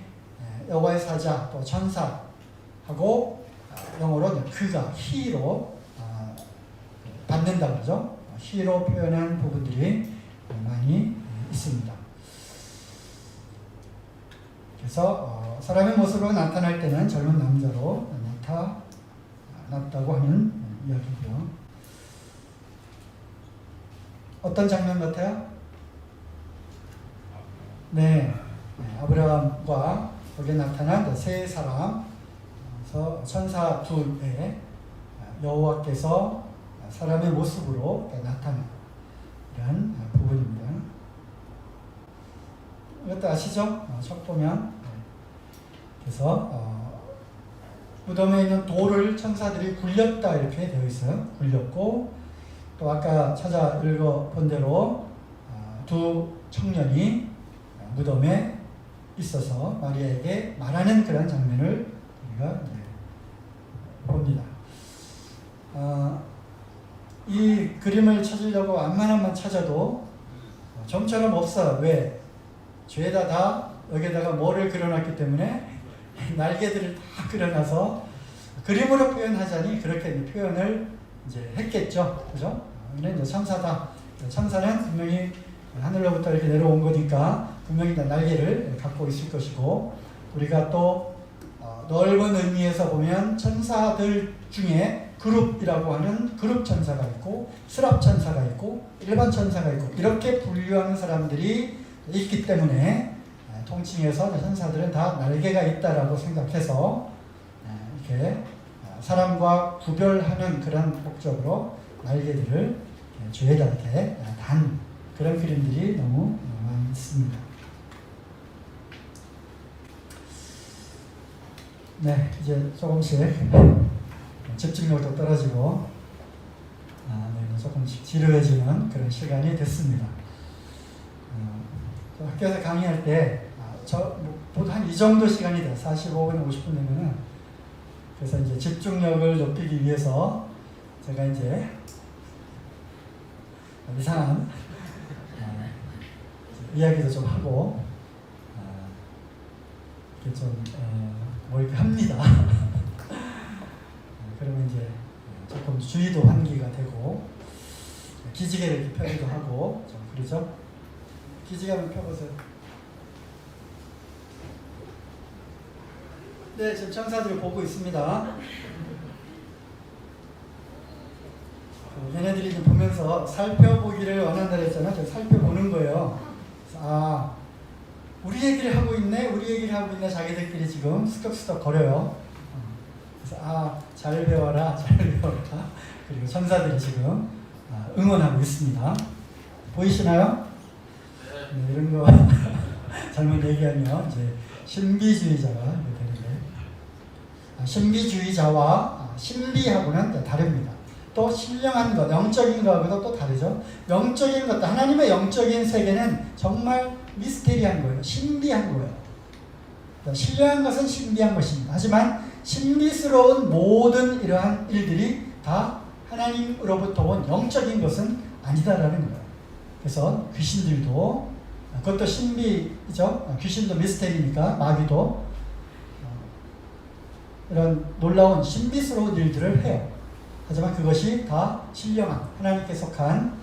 여호와의 사자 또 천사하고 영어로 그가 he로 받는다 그러죠. he로 표현한 부분들이 많이 있습니다. 그래서 사람의 모습으로 나타날 때는 젊은 남자로 나타났다고 하는 이야기고요. 어떤 장면 같아요? 네, 아브라함과 거기에 나타난 세 사람, 천사 둘에 여호와께서 사람의 모습으로 나타난 이런 부분입니다. 이것도 아시죠? 책 보면 그래서 무덤에 있는 돌을 천사들이 굴렸다 이렇게 되어 있어요. 굴렸고 또 아까 찾아 읽어본 대로 두 청년이 무덤에 있어서 마리아에게 말하는 그런 장면을 우리가 봅니다. 이 그림을 찾으려고 웬만하면 찾아도 좀처럼 없어요. 왜? 죄다 다 여기다가 뭐를 그려놨기 때문에 날개들을 다 그려놔서 그림으로 표현하자니 그렇게 표현을 이제 했겠죠. 그죠? 이제 천사다. 천사는 분명히 하늘로부터 이렇게 내려온 거니까 분명히 날개를 갖고 있을 것이고 우리가 또 넓은 의미에서 보면 천사들 중에 그룹이라고 하는 그룹 천사가 있고 스랍 천사가 있고 일반 천사가 있고 이렇게 분류하는 사람들이 있기 때문에 통칭해서 천사들은 다 날개가 있다라고 생각해서 이렇게 사람과 구별하는 그런 목적으로 날개들을 죄에다 이렇게 단 그런 그림들이 너무 많습니다. 네, 이제 조금씩 집중력도 떨어지고 조금씩 지루해지는 그런 시간이 됐습니다. 학교에서 강의할 때 보통 한 이 정도 시간이 돼요. 45분, 50분 되면은. 그래서 이제 집중력을 높이기 위해서 제가 이제 이상한 이야기도 좀 하고 이렇게 좀 뭐 이렇게 합니다. 그러면 이제 조금 주의도 환기가 되고 기지개를 이렇게 펴기도 하고 좀 그러죠. 기지개 한번 펴보세요. 네, 지금 천사들을 보고 있습니다. 얘네들이 좀 보면서 살펴보기를 원한다 했잖아요. 살펴보는 거예요. 우리 얘기를 하고 있네, 우리 얘기를 하고 있네, 자기들끼리 지금 스덕스덕 거려요. 그래서 잘 배워라, 잘 배워라. 그리고 천사들이 지금 응원하고 있습니다. 보이시나요? 네, 이런 거 잘못 얘기하면 이제 신비주의자가 되는데, 신비주의자와 신비하고는 다릅니다. 또 신령한 것, 영적인 것하고도 또 다르죠. 영적인 것도, 하나님의 영적인 세계는 정말 미스테리한 거예요. 신비한 거예요. 신령한 것은 신비한 것입니다. 하지만 신비스러운 모든 이러한 일들이 다 하나님으로부터 온 영적인 것은 아니다라는 거예요. 그래서 귀신들도, 그것도 신비죠. 귀신도 미스테리니까, 마귀도 이런 놀라운 신비스러운 일들을 해요. 하지만 그것이 다 신령한 하나님께 속한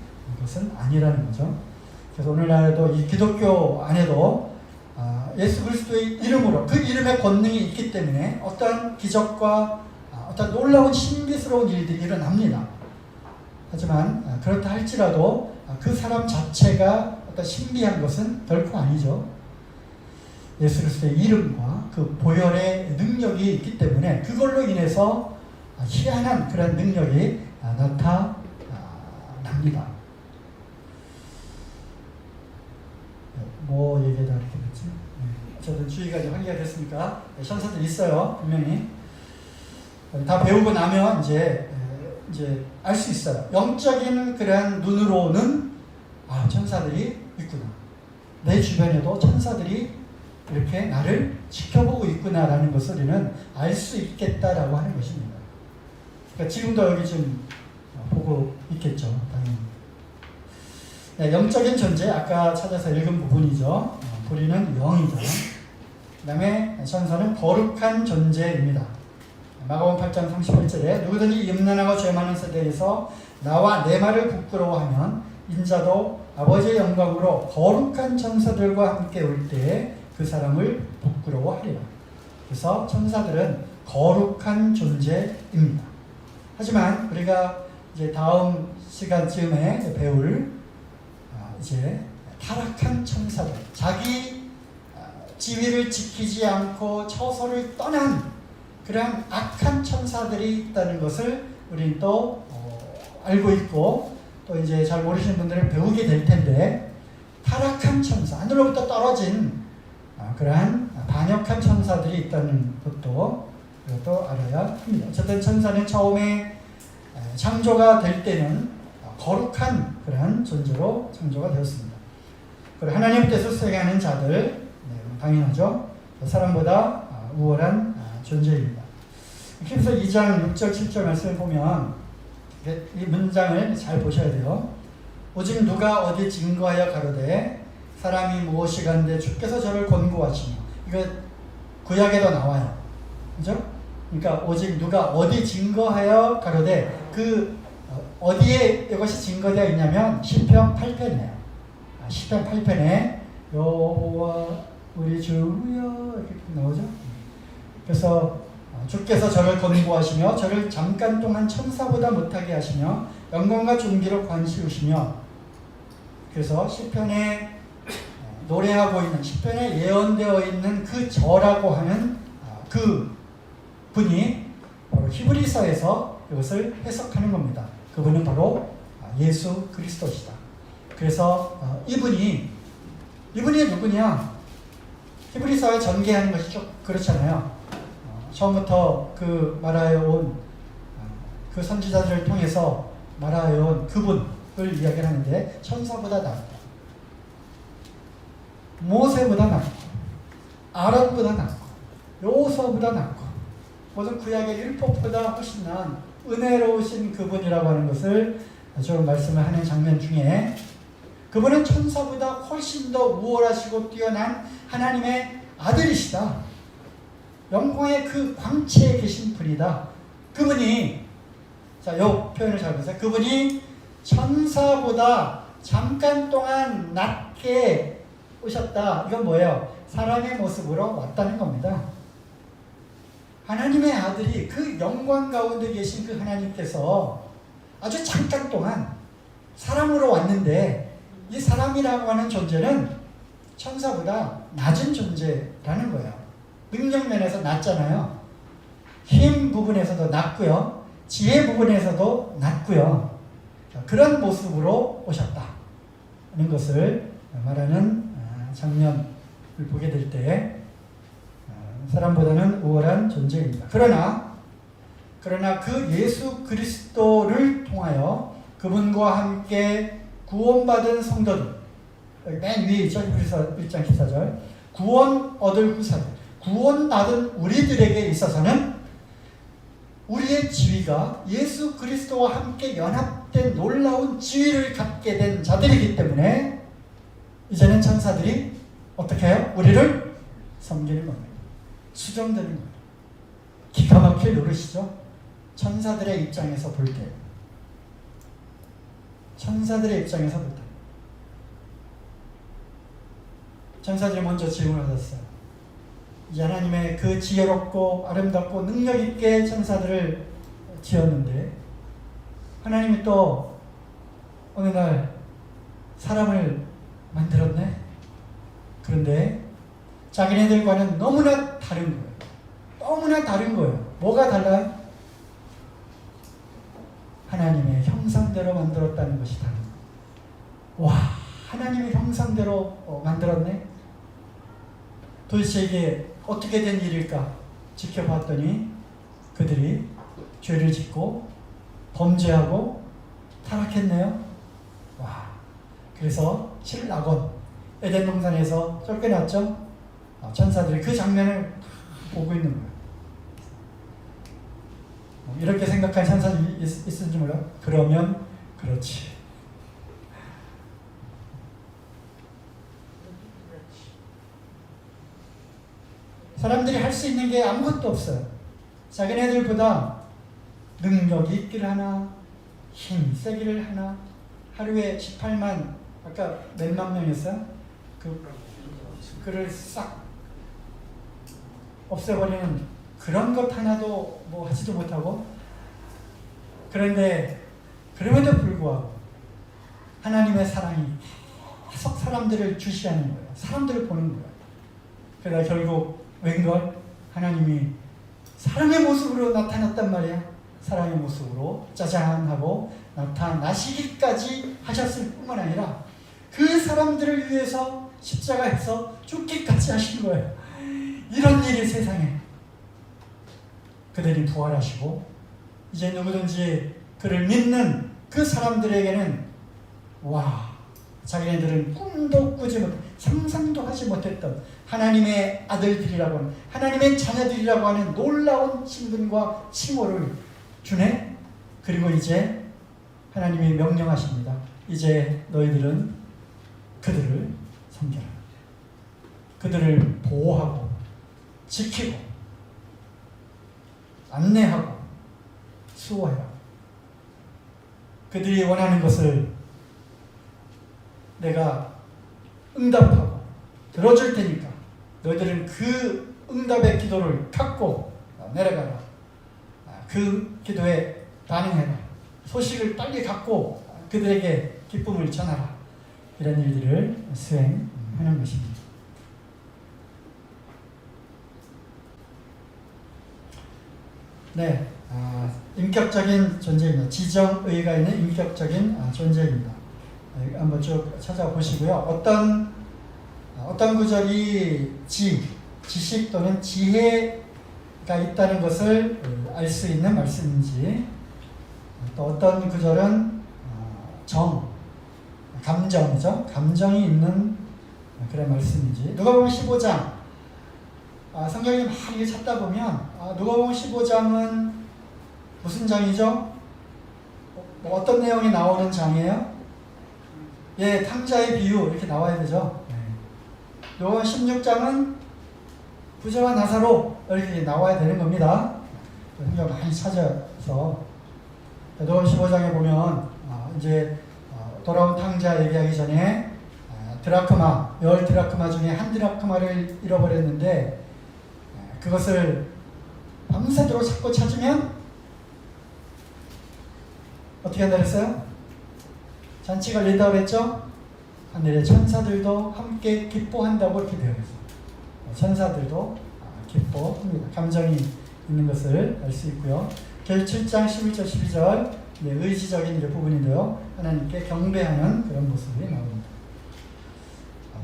것은 아니라는 거죠. 그래서 오늘날에도 이 기독교 안에도 예수 그리스도의 이름으로, 그 이름의 권능이 있기 때문에 어떠한 기적과 어떤 놀라운 신비스러운 일들이 일어납니다. 하지만 그렇다 할지라도 그 사람 자체가 어떤 신비한 것은 결코 아니죠. 예수 그리스도의 이름과 그 보혈의 능력이 있기 때문에 그걸로 인해서 희한한 그런 능력이 나타납니다. 뭐 얘기가 이렇게 됐지? 어쨌든 주의가 이제 환기가 됐으니까 천사들 있어요, 분명히. 다 배우고 나면 이제 알 수 있어요. 영적인 그런 눈으로는 천사들이 있구나. 내 주변에도 천사들이 이렇게 나를 지켜보고 있구나라는 것을 우리는 알 수 있겠다라고 하는 것입니다. 그러니까 지금도 여기 좀 보고 있겠죠, 당연히. 네, 영적인 존재, 아까 찾아서 읽은 부분이죠. 불의는 영이죠. 그 다음에 천사는 거룩한 존재입니다. 마가복음 8장 38절에 누구든지 염려하고 죄 많은 세대에서 나와 내 말을 부끄러워하면 인자도 아버지의 영광으로 거룩한 천사들과 함께 올 때 그 사람을 부끄러워하리라. 그래서 천사들은 거룩한 존재입니다. 하지만 우리가 이제 다음 시간쯤에 배울 이제 타락한 천사들, 자기 지위를 지키지 않고 처소를 떠난 그런 악한 천사들이 있다는 것을 우리는 또 알고 있고, 또 이제 잘 모르시는 분들은 배우게 될 텐데, 타락한 천사, 하늘로부터 떨어진 그러한 반역한 천사들이 있다는 것도 알아야 합니다. 어쨌든 천사는 처음에 창조가 될 때는 거룩한 그러한 존재로 창조가 되었습니다. 그리고 하나님 뜻을 수행하는 자들, 당연하죠. 사람보다 우월한 존재입니다. 그래서 2장 6절 7절 말씀을 보면 이 문장을 잘 보셔야 돼요. 오직 누가 어디 증거하여 가로되 사람이 무엇이간데 주께서 저를 권고하시며, 이거 구약에도 나와요. 그죠? 그러니까 오직 누가 어디 증거하여 가로되, 그 어디에 이것이 증거되어 있냐면 시편 8편이에요. 시편 8편에 여호와 우리 주여 이렇게 나오죠. 그래서 주께서 저를 권고하시며 저를 잠깐 동안 천사보다 못하게 하시며 영광과 존귀로 관시우시며, 그래서 시편에 노래하고 있는, 시편에 예언되어 있는 그 저라고 하는 그 분이 바로 히브리서에서 이것을 해석하는 겁니다. 그분은 바로 예수 그리스도시다. 그래서 이분이 누구냐? 히브리서에 전개하는 것이 좀 그렇잖아요. 처음부터 그 말하여 온 그 선지자들을 통해서 말하여 온 그분을 이야기하는데, 천사보다 낫다, 모세보다 낫고, 아론보다 낫고, 요서보다 낫고, 모든 구약의 율법보다 훨씬 나은 은혜로우신 그분이라고 하는 것을 좀 말씀을 하는 장면 중에, 그분은 천사보다 훨씬 더 우월하시고 뛰어난 하나님의 아들이시다. 영광의 그 광채에 계신 분이다. 그분이, 자, 이 표현을 잘 보세요. 그분이 천사보다 잠깐 동안 낮게 오셨다. 이건 뭐예요? 사람의 모습으로 왔다는 겁니다. 하나님의 아들이, 그 영광 가운데 계신 그 하나님께서 아주 잠깐 동안 사람으로 왔는데, 이 사람이라고 하는 존재는 천사보다 낮은 존재라는 거예요. 능력면에서 낮잖아요. 힘 부분에서도 낮고요. 지혜 부분에서도 낮고요. 그런 모습으로 오셨다는 것을 말하는 장면을 보게 될 때 사람보다는 우월한 존재입니다. 그러나 그 예수 그리스도를 통하여 그분과 함께 구원받은 성도들, 맨 위에 있죠. 히브리서 1장 14절. 구원 얻을 후사들, 구원받은 우리들에게 있어서는 우리의 지위가 예수 그리스도와 함께 연합된 놀라운 지위를 갖게 된 자들이기 때문에 이제는 천사들이 어떻게 해요? 우리를 섬기는 겁니다. 수정되는 거예요. 기가 막힐 노릇이죠. 천사들의 입장에서 볼 때. 천사들의 입장에서 볼 때. 천사들이 먼저 질문을 하셨어요. 이제 하나님의 그 지혜롭고 아름답고 능력 있게 천사들을 지었는데 하나님이 또 어느 날 사람을 만들었네. 그런데 자기네들과는 너무나 다른 거예요. 너무나 다른 거예요. 뭐가 달라요? 하나님의 형상대로 만들었다는 것이 다른 거예요. 와, 하나님의 형상대로 만들었네? 도대체 이게 어떻게 된 일일까? 지켜봤더니 그들이 죄를 짓고 범죄하고 타락했네요. 와, 그래서 신라곤 에덴 동산에서 쫓겨났죠. 천사들이 그 장면을 보고 있는 거예요. 이렇게 생각하는 천사들이 있을지 몰라? 그러면 그렇지. 사람들이 할 수 있는 게 아무것도 없어요. 자기네들보다 능력이 있기를 하나, 힘 세기를 하나, 하루에 18만, 아까 몇만 명이었어요? 그를 싹 없애버리는 그런 것 하나도 뭐 하지도 못하고, 그런데 그럼에도 불구하고 하나님의 사랑이 계속 사람들을 주시하는 거예요. 사람들을 보는 거예요. 그러다 결국 웬걸? 하나님이 사람의 모습으로 나타났단 말이야. 사람의 모습으로 짜잔 하고 나타나시기까지 하셨을 뿐만 아니라 그 사람들을 위해서 십자가에서 죽기까지 하신 거예요. 이런 일이 세상에. 그들이 부활하시고 이제 누구든지 그를 믿는 그 사람들에게는 와, 자기네들은 꿈도 꾸지 못, 상상도 하지 못했던 하나님의 아들들이라고 하는, 하나님의 자녀들이라고 하는 놀라운 신분과 칭호를 주네. 그리고 이제 하나님이 명령하십니다. 이제 너희들은 그들을 섬겨라. 그들을 보호하고 지키고 안내하고 수호해라. 그들이 원하는 것을 내가 응답하고 들어줄 테니까 너희들은 그 응답의 기도를 갖고 내려가라. 그 기도에 반응해라. 소식을 빨리 갖고 그들에게 기쁨을 전하라. 이런 일들을 수행하는 것입니다. 네, 인격적인 존재입니다. 지정의가 있는 인격적인 존재입니다. 한번 쭉 찾아보시고요. 어떤 구절이 지식 또는 지혜가 있다는 것을 알 수 있는 말씀인지, 또 어떤 구절은 감정이죠. 감정이 있는 그런 말씀인지. 누가복음 15장, 성경이 막 이렇게 찾다 보면 누가복음 15장은 무슨 장이죠? 뭐 어떤 내용이 나오는 장이에요? 예, 탕자의 비유 이렇게 나와야 되죠. 누가복음 16장은 부자와 나사로 이렇게 나와야 되는 겁니다. 성경 많이 찾아서 누가복음 15장에 보면 이제 돌아온 탕자 얘기하기 전에 드라크마, 10드라크마 중에 한 드라크마를 잃어버렸는데 그것을 밤새도록 찾고 찾으면 어떻게 한다 그랬어요? 잔치가 열린다고 그랬죠? 하늘의 천사들도 함께 기뻐한다고 이렇게 되어 있어요. 천사들도 기뻐합니다. 감정이 있는 것을 알 수 있고요. 계시 7장 11절 12절 의지적인 부분인데요. 하나님께 경배하는 그런 모습이 나옵니다.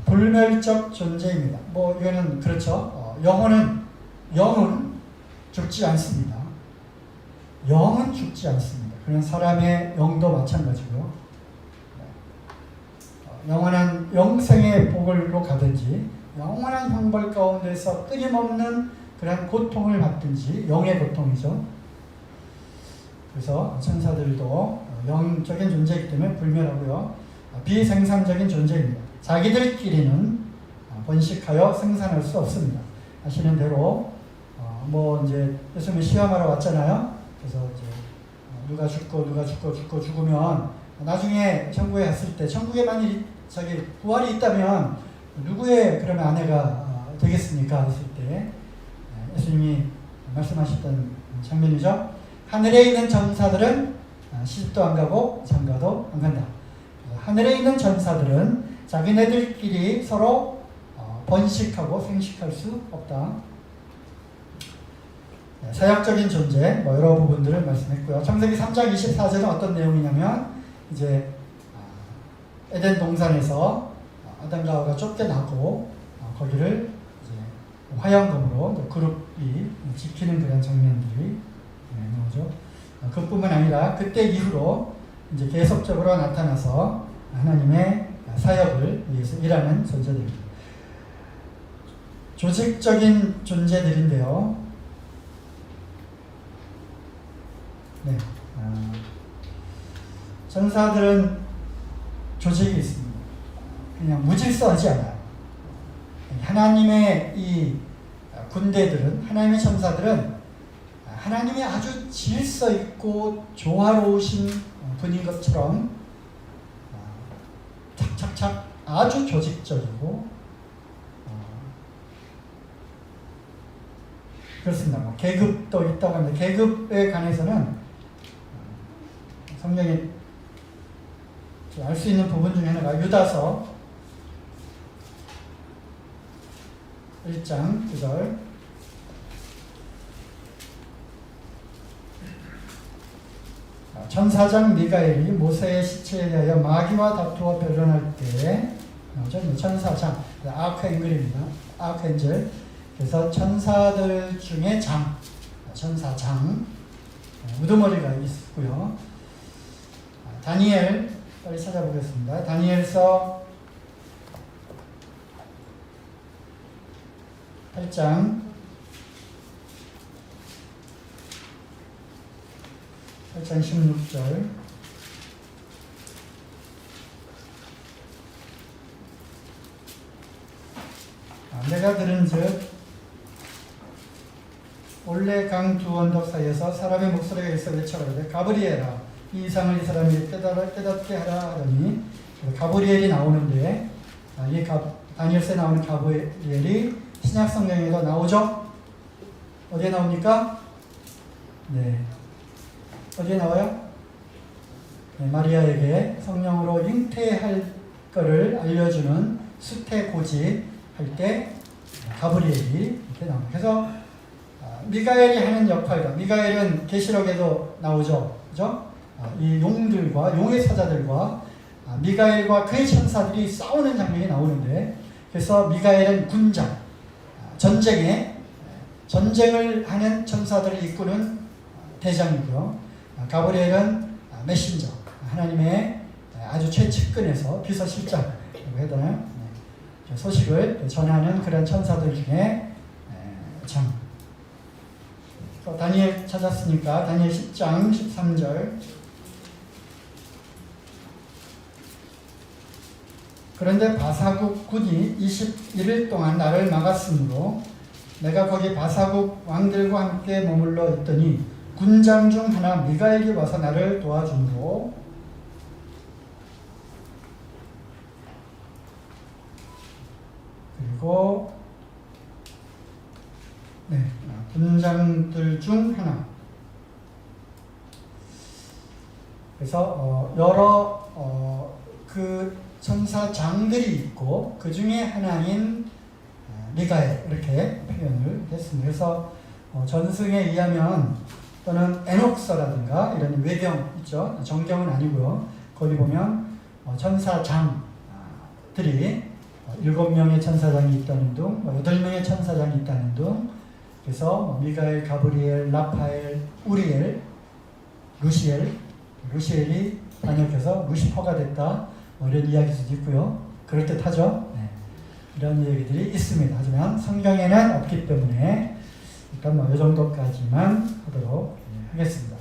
불멸적 존재입니다. 뭐 이거는 그렇죠. 영은 죽지 않습니다. 영은 죽지 않습니다. 그런 사람의 영도 마찬가지고요. 영원한 영생의 복을로 가든지 영원한 형벌 가운데서 끊임없는 그런 고통을 받든지 영의 고통이죠. 그래서 천사들도 영적인 존재이기 때문에 불멸하고요. 비생산적인 존재입니다. 자기들끼리는 번식하여 생산할 수 없습니다. 아시는 대로 뭐 이제 예수님이 시험하러 왔잖아요. 그래서 이제 누가 죽으면 나중에 천국에 갔을 때 천국에 만일 자기 부활이 있다면 누구의 그러면 아내가 되겠습니까? 했을 때 예수님이 말씀하셨던 장면이죠. 하늘에 있는 전사들은 시집도 안 가고 장가도 안 간다. 하늘에 있는 전사들은 자기네들끼리 서로 번식하고 생식할 수 없다. 사역적인 존재, 뭐 여러 부분들을 말씀했고요. 창세기 3장 24절은 어떤 내용이냐면 이제 에덴 동산에서 아담과 하와가 쫓겨나고 거기를 이제 화영검으로 그룹이 지키는 그런 장면들이 나오죠. 그뿐만 아니라 그때 이후로 이제 계속적으로 나타나서 하나님의 사역을 위해서 일하는 존재들입니다. 조직적인 존재들인데요. 네, 천사들은 조직이 있습니다. 그냥 무질서하지 않아요. 하나님의 이 군대들은, 하나님의 천사들은 하나님의 아주 질서 있고 조화로우신 분인 것처럼 착착착 아주 조직적이고 그렇습니다. 뭐 계급도 있다고 합니다. 계급에 관해서는 성경에 알 수 있는 부분 중에 하나가 유다서 1장 9절 천사장 미가엘이 모세의 시체에 대하여 마귀와 다투어 변론할 때 나오죠. 천사장, 아크엔글입니다. 아크엔젤. 그래서 천사들 중에 장, 천사장, 우두머리가 있고요. 다니엘, 빨리 찾아보겠습니다. 다니엘서 8장 16절 내가 들은즉 올레 강 두 언덕 사이에서 사람의 목소리가 있어 외쳐가되 가브리엘아 이 이상을 이 사람이 깨닫게 하라 하더니 가브리엘이 나오는데 이 다니엘서에 나오는 가브리엘이 신약 성경에도 나오죠? 어디에 나옵니까? 네. 어디에 나와요? 네, 마리아에게 성령으로 잉태할 것을 알려주는 수태고지 할 때 가브리엘이 이렇게 나옵니다. 그래서 미가엘이 하는 역할과 미가엘은 계시록에도 나오죠. 그죠? 이 용들과 용의 사자들과 미가엘과 그의 천사들이 싸우는 장면이 나오는데 그래서 미가엘은 군장, 전쟁을 하는 천사들을 이끄는 대장이고요. 가브리엘은 메신저, 하나님의 아주 최측근에서 비서실장이라고 해야 되나요? 소식을 전하는 그런 천사들 중에 장. 다니엘 찾았으니까 다니엘 10장 13절 그런데 바사국 군이 21일 동안 나를 막았으므로 내가 거기 바사국 왕들과 함께 머물러 있더니 군장 중 하나 미가엘이 와서 나를 도와주므로 그리고 군장들 중 하나 그래서 여러 그 천사장들이 있고 그 중에 하나인 미가엘 이렇게 표현을 했습니다. 그래서 전승에 의하면 또는 에녹서라든가 이런 외경 있죠. 정경은 아니고요. 거기 보면 천사장들이 7명의 천사장이 있다는 둥, 8명의 천사장이 있다는 둥. 그래서 미가엘, 가브리엘, 라파엘, 우리엘, 루시엘이 반역해서 루시퍼가 됐다. 이런 이야기도 있고요. 그럴듯하죠. 네. 이런 얘기들이 있습니다. 하지만 성경에는 없기 때문에 일단 이 정도까지만 하도록 하겠습니다.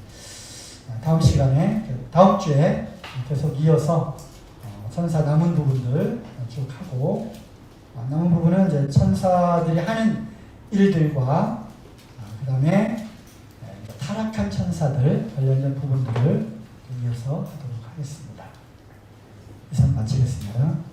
다음 시간에, 다음 주에 계속 이어서 천사 남은 부분들 쭉 하고, 남은 부분은 이제 천사들이 하는 일들과 그 다음에 타락한 천사들 관련된 부분들을 이어서 하도록 하겠습니다. 이상 마치겠습니다.